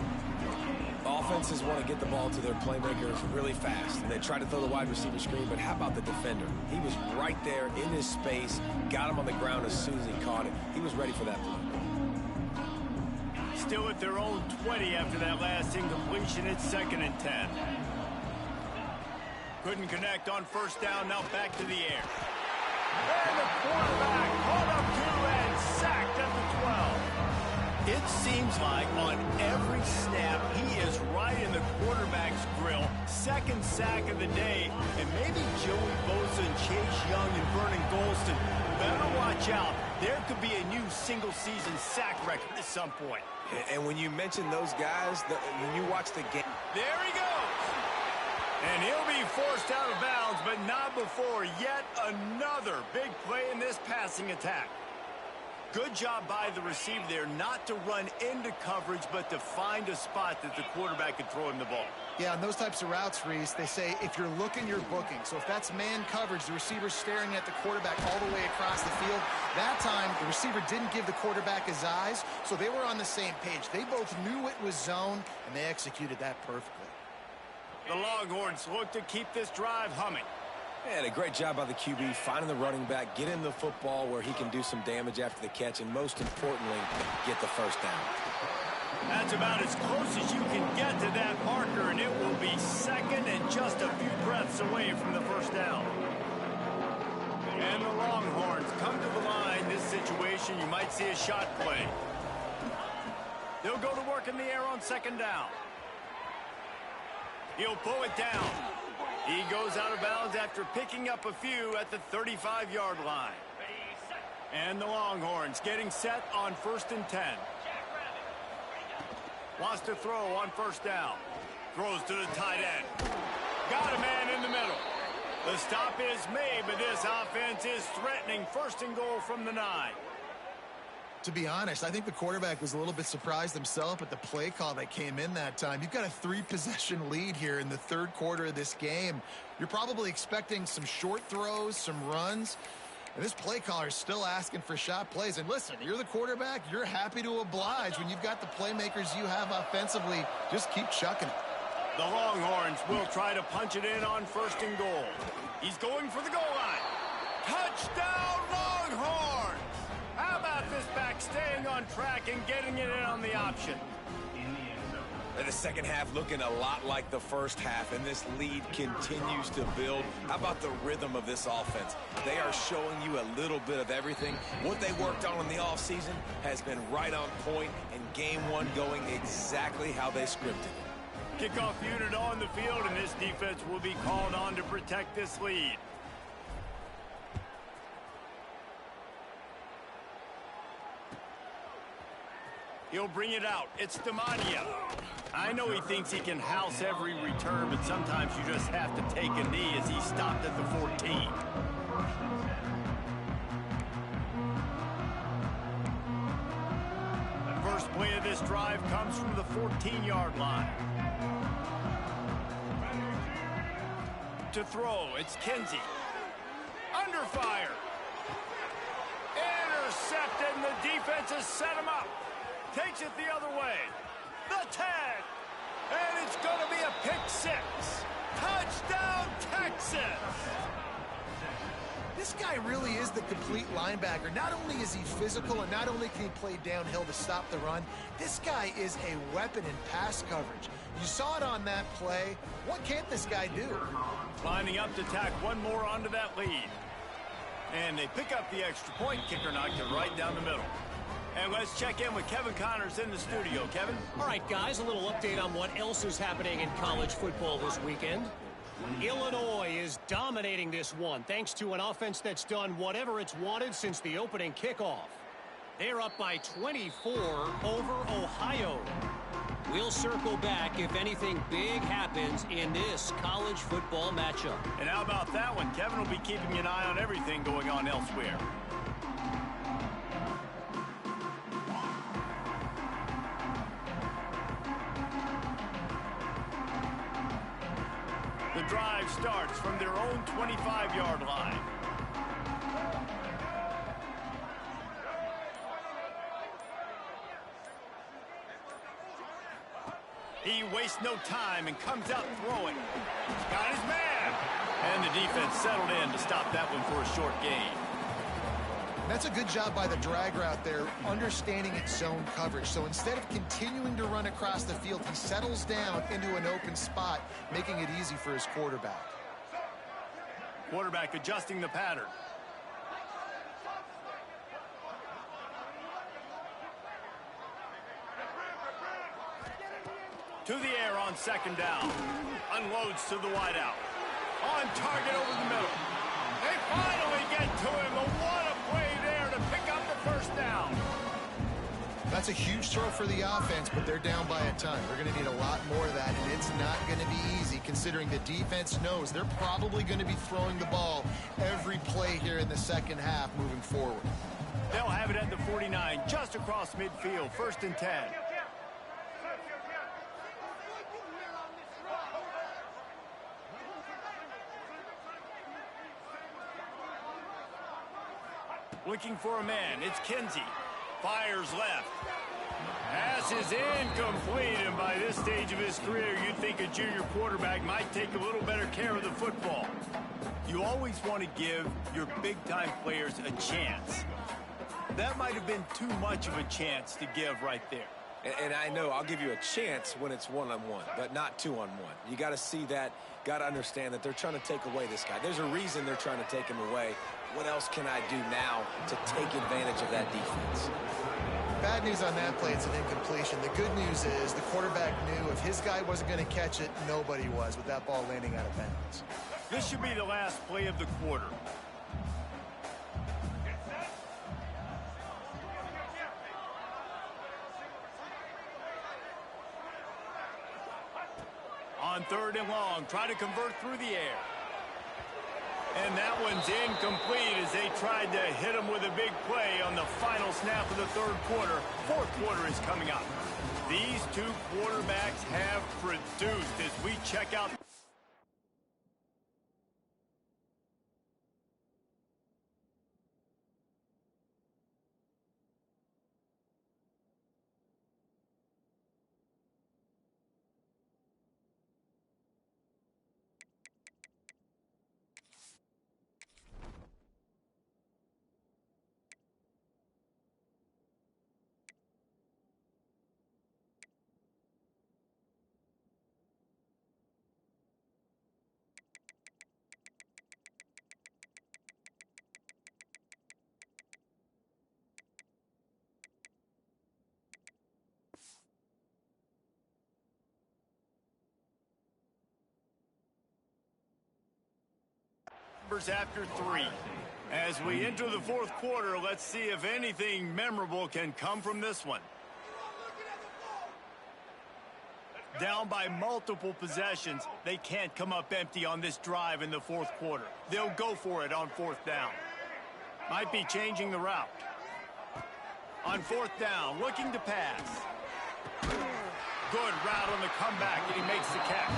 Offenses want to get the ball to their playmakers really fast, and they try to throw the wide receiver screen, but how about the defender? He was right there in his space, got him on the ground as soon as he caught it. He was ready for that play. Still at their own 20 after that last incompletion. It's 2nd and 10. Couldn't connect on first down. Now back to the air. And the quarterback caught up to and sacked at the 12. It seems like on every snap, he is right in the quarterback's grill. 2nd sack of the day. And maybe Joey Bosa and Chase Young and Vernon Golston better watch out. There could be a new single-season sack record at some point. And when you mention those guys, when you watch the game... There he goes. And he'll be forced out of bounds, but not before yet another big play in this passing attack. Good job by the receiver there not to run into coverage, but to find a spot that the quarterback could throw him the ball. Yeah, on those types of routes, Reese, they say if you're looking, you're booking. So if that's man coverage, the receiver's staring at the quarterback all the way across the field. That time, the receiver didn't give the quarterback his eyes, so they were on the same page. They both knew it was zone, and they executed that perfectly. The Longhorns look to keep this drive humming. And a great job by the QB, finding the running back, get him the football where he can do some damage after the catch, and most importantly, get the first down. That's about as close as you can get to that marker, and it will be 2nd and just a few breaths away from the first down. And the Longhorns come to the line. This situation, you might see a shot play. They'll go to work in the air on 2nd down. He'll pull it down. He goes out of bounds after picking up a few at the 35-yard line. And the Longhorns getting set on 1st and 10. Wants to throw on first down. Throws to the tight end. Got a man in the middle. The stop is made, but this offense is threatening 1st and goal from the 9. To be honest, I think the quarterback was a little bit surprised himself at the play call that came in that time. You've got a 3-possession lead here in the 3rd quarter of this game. You're probably expecting some short throws, some runs. And this play caller is still asking for shot plays. And listen, you're the quarterback. You're happy to oblige when you've got the playmakers you have offensively. Just keep chucking it. The Longhorns will try to punch it in on 1st and goal. He's going for the goal line. Touchdown, Longhorns! How about this back staying on track and getting it in on the option? And the second half looking a lot like the first half, and this lead continues to build. How about the rhythm of this offense? They are showing you a little bit of everything. What they worked on in the offseason has been right on point, and game 1 going exactly how they scripted it. Kickoff unit on the field, and this defense will be called on to protect this lead. He'll bring it out. It's Demadia. I know he thinks he can house every return, but sometimes you just have to take a knee as he stopped at the 14. The first play of this drive comes from the 14-yard line. To throw, it's Kinsey. Under fire. Intercepted, and the defense has set him up. Takes it the other way. The 10. And it's going to be a pick 6. Touchdown, Texas. This guy really is the complete linebacker. Not only is he physical and not only can he play downhill to stop the run, this guy is a weapon in pass coverage. You saw it on that play. What can't this guy do? Lining up to tack one more onto that lead. And they pick up the extra point. Kicker knocked it right down the middle. And let's check in with Kevin Connors in the studio. Kevin? All right, guys, a little update on what else is happening in college football this weekend. Illinois is dominating this one thanks to an offense that's done whatever it's wanted since the opening kickoff. They're up by 24 over Ohio. We'll circle back if anything big happens in this college football matchup. And how about that one? Kevin will be keeping an eye on everything going on elsewhere. The drive starts from their own 25-yard line. He wastes no time and comes out throwing. Got his man. And the defense settled in to stop that one for a short gain. That's a good job by the drag route there, understanding its zone coverage. So instead of continuing to run across the field, he settles down into an open spot, making it easy for his quarterback. Quarterback adjusting the pattern. To the air on second down. Unloads to the wideout. On target over the middle. They finally get to him. But what a play there to pick up the first down. That's a huge throw for the offense, but they're down by a ton. They're going to need a lot more of that, and it's not going to be easy considering the defense knows they're probably going to be throwing the ball every play here in the second half moving forward. They'll have it at the 49, just across midfield, 1st and 10. Looking for a man. It's Kinsey. Fires left. Pass is incomplete, and by this stage of his career, you'd think a junior quarterback might take a little better care of the football. You always want to give your big-time players a chance. That might have been too much of a chance to give right there. And I know I'll give you a chance when it's one-on-one, but not two-on-one. You got to see that, got to understand that they're trying to take away this guy. There's a reason they're trying to take him away. What else can I do now to take advantage of that defense? Bad news on that play, it's an incompletion. The good news is the quarterback knew if his guy wasn't going to catch it, nobody was with that ball landing out of bounds. This should be the last play of the quarter. On 3rd and long, try to convert through the air. And that one's incomplete as they tried to hit him with a big play on the final snap of the 3rd quarter. 4th quarter is coming up. These two quarterbacks have produced as we check out. After 3. As we enter the 4th quarter, let's see if anything memorable can come from this one. Down by multiple possessions, they can't come up empty on this drive in the 4th quarter. They'll go for it on 4th down. Might be changing the route. On 4th down, looking to pass. Good route on the comeback, and he makes the catch.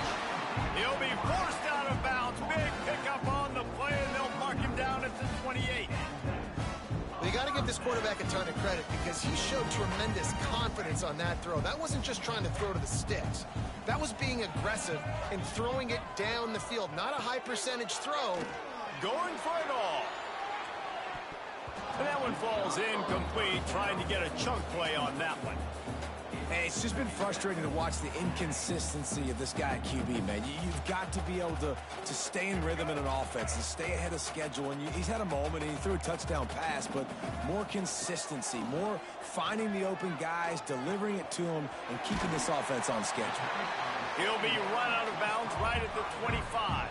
He'll be forced out of bounds. Big pickup on the play, and they'll mark him down at the 28. Well, you got to give this quarterback a ton of credit because he showed tremendous confidence on that throw. That wasn't just trying to throw to the sticks. That was being aggressive and throwing it down the field. Not a high percentage throw. Going for it all. And that one falls incomplete, trying to get a chunk play on that one. Hey, it's just been frustrating to watch the inconsistency of this guy at QB, man. You've got to be able to stay in rhythm in an offense and stay ahead of schedule. And he's had a moment, and he threw a touchdown pass, but more consistency, more finding the open guys, delivering it to them, and keeping this offense on schedule. He'll be run out of bounds right at the 25.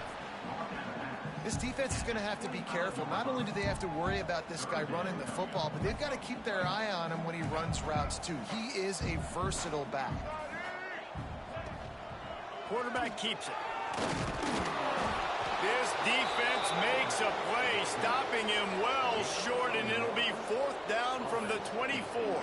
This defense is going to have to be careful. Not only do they have to worry about this guy running the football, but they've got to keep their eye on him when he runs routes, too. He is a versatile back. Quarterback keeps it. This defense makes a play, stopping him well short, and it'll be 4th down from the 24.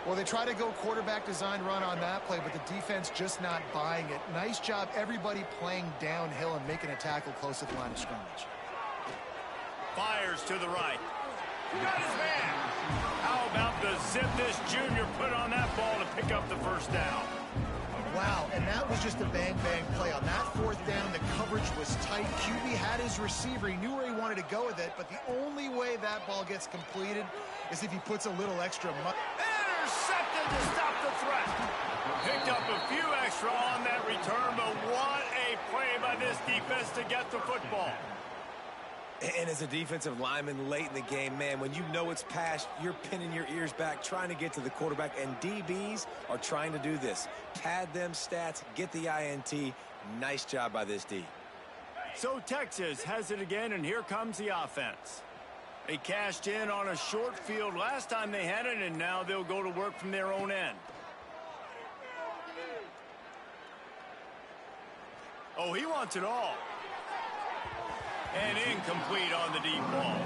Well, they try to go quarterback design run on that play, but the defense just not buying it. Nice job, everybody playing downhill and making a tackle close to the line of scrimmage. Fires to the right. Got his man. How about the zip this junior put on that ball to pick up the 1st down? Wow, and that was just a bang-bang play. On that fourth down, the coverage was tight. QB had his receiver. He knew where he wanted to go with it, but the only way that ball gets completed is if he puts a little extra money. Intercepted to stop the threat. Picked up a few extra on that return, but what a play by this defense to get the football. And as a defensive lineman late in the game, man, when you know it's past, you're pinning your ears back, trying to get to the quarterback, and DBs are trying to do this. Pad them stats, get the INT. Nice job by this D. So Texas has it again, and here comes the offense. They cashed in on a short field last time they had it, and now they'll go to work from their own end. Oh, he wants it all. And incomplete on the deep ball.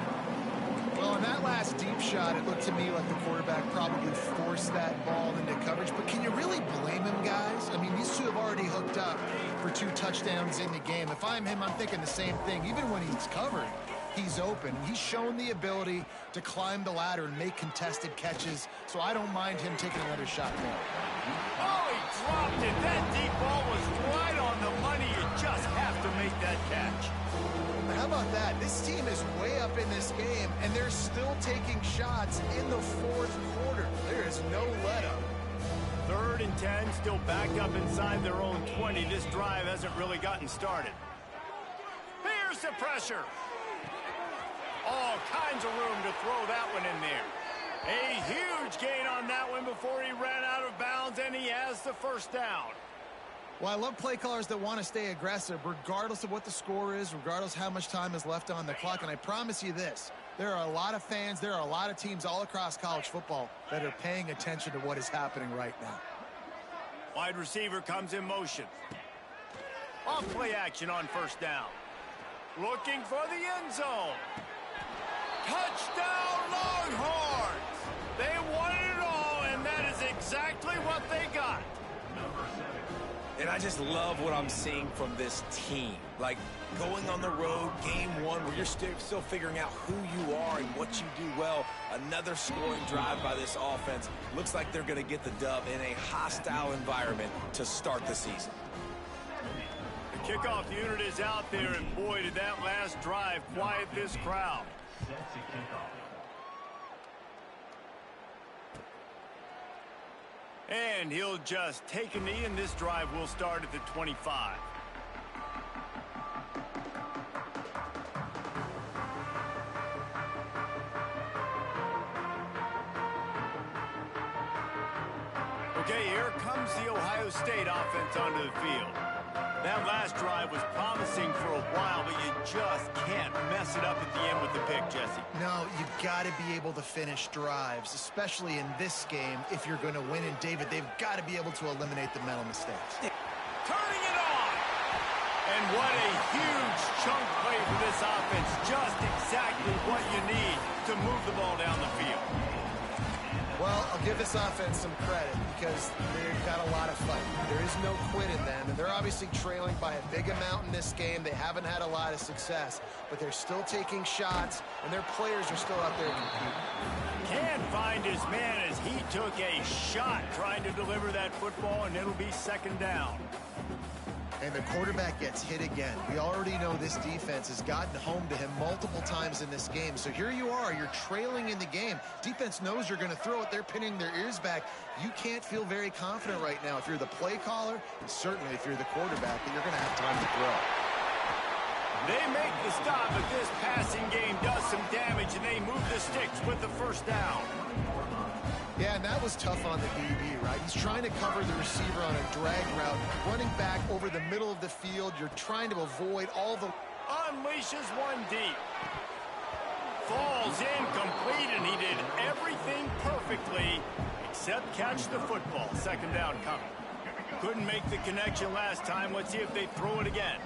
Well, in that last deep shot, it looked to me like the quarterback probably forced that ball into coverage. But can you really blame him, guys? I mean, these two have already hooked up for 2 touchdowns in the game. If I'm him, I'm thinking the same thing. Even when he's covered, he's open. He's shown the ability to climb the ladder and make contested catches. So I don't mind him taking another shot there. Oh, he dropped it. That deep ball was right on the money. You just have to make that catch. How about that? This team is way up in this game, and they're still taking shots in the fourth quarter. There is no let-up. 3rd and 10, still backed up inside their own 20. This drive hasn't really gotten started. Here's the pressure. All kinds of room to throw that one in there. A huge gain on that one before he ran out of bounds, and he has the first down. Well, I love play callers that want to stay aggressive, regardless of what the score is, regardless how much time is left on the clock. And I promise you this, there are a lot of fans, there are a lot of teams all across college football that are paying attention to what is happening right now. Wide receiver comes in motion. Off play action on first down. Looking for the end zone. Touchdown Longhorns! They wanted it all, and that is exactly what they got. And I just love what I'm seeing from this team. Like, going on the road, game 1, where you're still figuring out who you are and what you do well. Another scoring drive by this offense. Looks like they're going to get the dub in a hostile environment to start the season. The kickoff unit is out there, and boy, did that last drive quiet this crowd. And he'll just take a knee, and this drive will start at the 25. Okay, here comes the Ohio State offense onto the field. That last drive was promising for a while, but you just can't mess it up at the end with the pick, Jesse. No, you've got to be able to finish drives, especially in this game. If you're going to win, and David, they've got to be able to eliminate the mental mistakes. Turning it on! And what a huge chunk play for this offense. Just exactly what you need to move the ball down the field. Well, I'll give this offense some credit because they've got a lot of fight. There is no quit in them, and they're obviously trailing by a big amount in this game. They haven't had a lot of success, but they're still taking shots, and their players are still out there competing. Can't find his man as he took a shot trying to deliver that football, and it'll be 2nd down. And the quarterback gets hit again. We already know this defense has gotten home to him multiple times in this game. So here you are, you're trailing in the game. Defense knows you're going to throw it. They're pinning their ears back. You can't feel very confident right now if you're the play caller, and certainly if you're the quarterback, that you're going to have time to throw. They make the stop, but this passing game does some damage, and they move the sticks with the first down. Yeah, and that was tough on the DB, right? He's trying to cover the receiver on a drag route, running back over the middle of the field. You're trying to avoid all the... Unleashes one deep. Falls incomplete, and he did everything perfectly except catch the football. 2nd down coming. Couldn't make the connection last time. Let's see if they throw it again.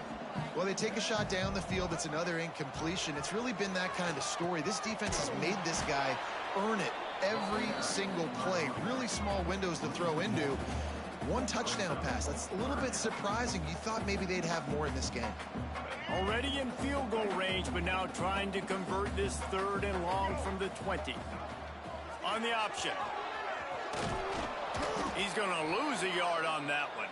Well, they take a shot down the field. It's another incompletion. It's really been that kind of story. This defense has made this guy earn it every single play. Really small windows to throw into. 1 touchdown pass. That's a little bit surprising. You thought maybe they'd have more in this game. Already in field goal range, but now trying to convert this 3rd and long from the 20. On the option. He's going to lose a yard on that one.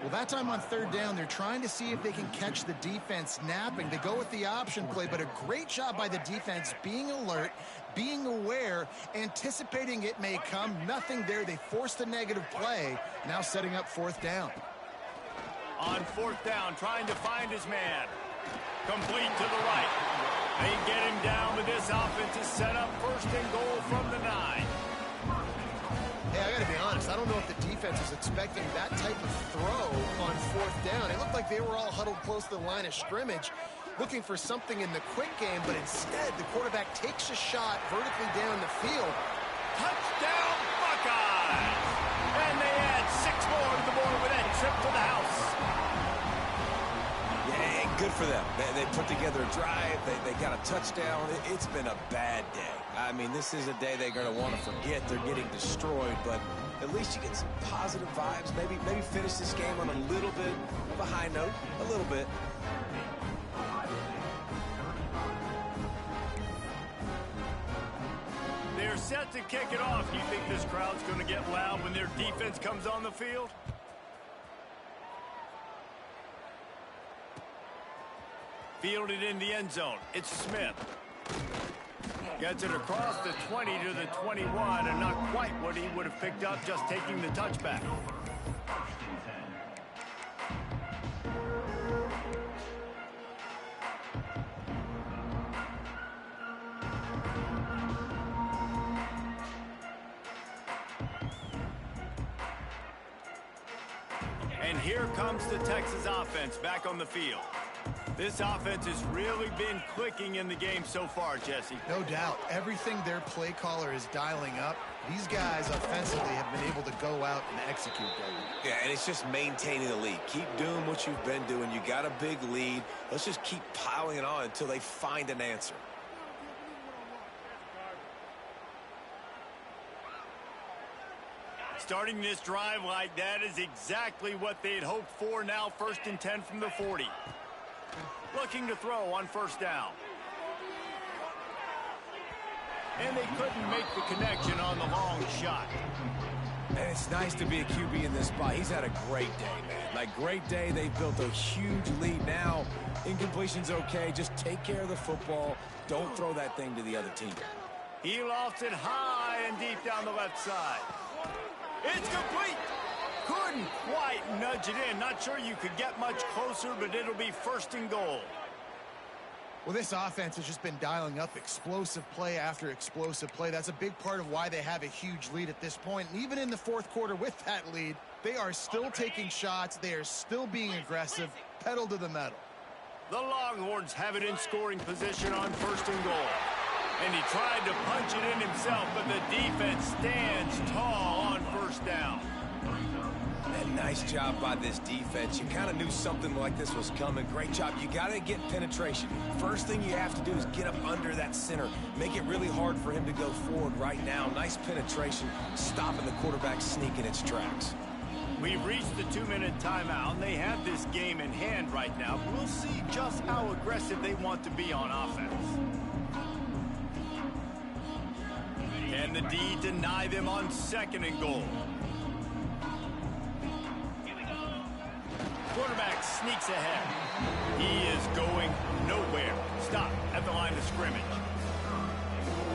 Well, that time on third down, they're trying to see if they can catch the defense napping. They go with the option play, but a great job by the defense being alert, being aware, anticipating it may come. Nothing there. They forced a negative play, now setting up fourth down. On fourth down, trying to find his man. Complete to the right. They get him down, but this offense is set up first and goal from the 9. Hey, I got to be honest. I don't know if the defense is expecting that type of throw on fourth down. It looked like they were all huddled close to the line of scrimmage, looking for something in the quick game, but instead the quarterback takes a shot vertically down the field. Touchdown, Buckeyes! And they add 6 more to the board with that trip to the house. Yeah, and good for them. They put together a drive. They got a touchdown. It's been a bad day. I mean, this is a day they're going to want to forget. They're getting destroyed, but at least you get some positive vibes. Maybe finish this game on a little bit of a high note. A little bit. They're set to kick it off. Do you think this crowd's going to get loud when their defense comes on the field? Fielded in the end zone. It's Smith. Gets it across the 20 to the 21, and not quite what he would have picked up just taking the touchback. And here comes the Texas offense back on the field. This offense has really been clicking in the game so far, Jesse. No doubt. Everything their play caller is dialing up, these guys offensively have been able to go out and execute that. Yeah, and it's just maintaining the lead. Keep doing what you've been doing. You got a big lead. Let's just keep piling it on until they find an answer. Starting this drive like that is exactly what they'd hoped for. Now 1st and 10 from the 40. Looking to throw on first down. And they couldn't make the connection on the long shot. And it's nice to be a QB in this spot. He's had a great day, man. Like, great day. They've built a huge lead now. Incompletion's okay. Just take care of the football. Don't throw that thing to the other team. He lofts it high and deep down the left side. It's complete. Couldn't quite nudge it in. Not sure you could get much closer, but it'll be 1st and goal. Well, this offense has just been dialing up explosive play after explosive play. That's a big part of why they have a huge lead at this point. And even in the fourth quarter with that lead, they are still taking shots. They are still being aggressive, pedal to the metal. The Longhorns have it in scoring position on 1st and goal. And he tried to punch it in himself, but the defense stands tall on 1st down. And nice job by this defense. You kind of knew something like this was coming. Great job. You got to get penetration. First thing you have to do is get up under that center. Make it really hard for him to go forward right now. Nice penetration, stopping the quarterback sneaking its tracks. We've reached the 2-minute timeout, and they have this game in hand right now. We'll see just how aggressive they want to be on offense. Can the D deny them on 2nd and goal? Quarterback sneaks ahead. He is going nowhere. Stop at the line of scrimmage.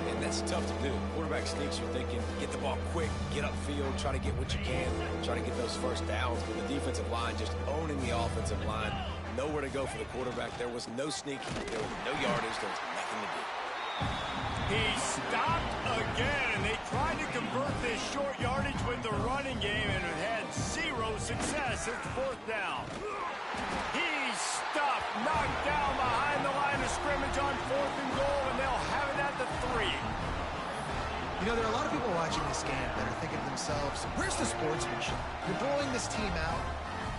And that's tough to do. Quarterback sneaks, you're thinking, get the ball quick, get upfield, try to get what you can, try to get those first downs. But the defensive line just owning the offensive line. Nowhere to go for the quarterback. There was no sneaking. There was no yardage. There was nothing to do. He stopped again, and they tried to convert this short yardage with the running game and had 0 success. It's 4th down. He's stuffed, knocked down behind the line of scrimmage on 4th and goal, and they'll have it at the 3. You know, there are a lot of people watching this game that are thinking to themselves, where's the sportsmanship? You're blowing this team out.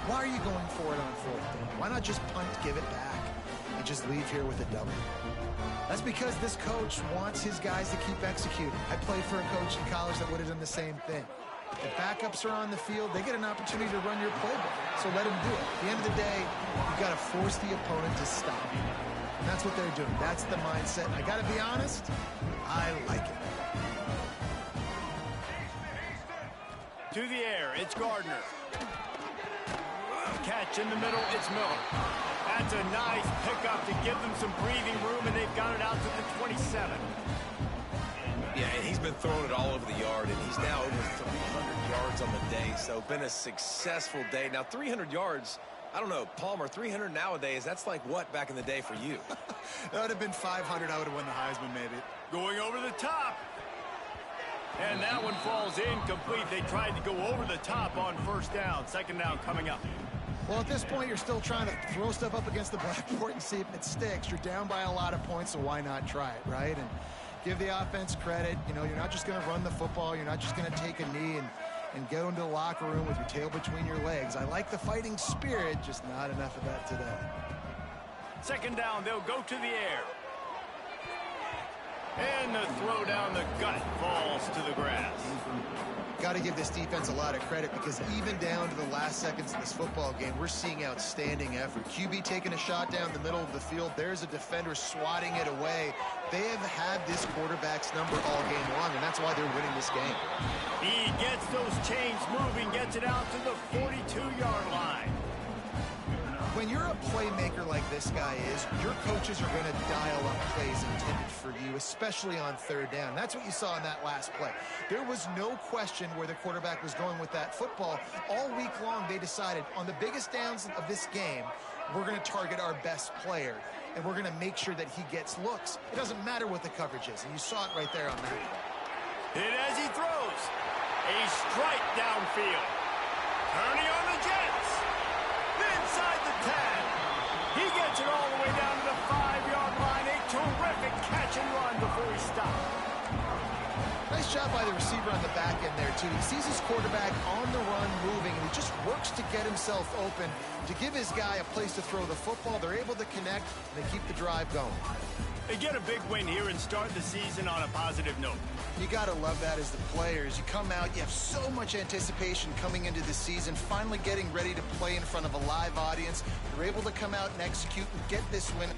Why are you going for it on 4th down? Why not just punt, give it back, and just leave here with a W? That's because this coach wants his guys to keep executing. I played for a coach in college that would have done the same thing. If backups are on the field, they get an opportunity to run your playbook. So let them do it. At the end of the day, you've got to force the opponent to stop. And that's what they're doing. That's the mindset. And I got to be honest, I like it. To the air, it's Gardner. catch in the middle. It's Miller. That's a nice pickup to give them some breathing room, and they've got it out to the 27. Yeah, and he's been throwing it all over the yard, and he's now over 300 yards on the day, so been a successful day. Now, 300 yards, I don't know, Palmer, 300 nowadays, that's like what back in the day for you? That would have been 500. I would have won the Heisman, maybe. Going over the top. And that one falls incomplete. They tried to go over the top on first down. Second down coming up. Well, at this point, you're still trying to throw stuff up against the blackboard and see if it sticks. You're down by a lot of points, so why not try it, right? And give the offense credit. You know, you're not just going to run the football. You're not just going to take a knee and go into the locker room with your tail between your legs. I like the fighting spirit, just not enough of that today. Second down, they'll go to the air. And the throw down the gut falls to the grass. Got to give this defense a lot of credit because even down to the last seconds of this football game, we're seeing outstanding effort. QB taking a shot down the middle of the field. There's a defender swatting it away. They have had this quarterback's number all game long, and that's why they're winning this game. He gets those chains moving, gets it out to the 42-yard line. When you're a playmaker like this guy is, your coaches are going to dial up plays intended for you, especially on third down. That's what you saw in that last play. There was no question where the quarterback was going with that football. All week long, they decided on the biggest downs of this game, we're going to target our best player, and we're going to make sure that he gets looks. It doesn't matter what the coverage is, and you saw it right there on that play. Hit as he throws. A strike downfield. Turning on the Jets. Inside the 10. He gets it all the way down to the 5-yard line. A terrific catch and run before he stopped. Nice job by the receiver on the back end there, too. He sees his quarterback on the run moving, and he just works to get himself open to give his guy a place to throw the football. They're able to connect, and they keep the drive going. They get a big win here and start the season on a positive note. You got to love that as the players. You come out, you have so much anticipation coming into the season, finally getting ready to play in front of a live audience. You're able to come out and execute and get this win.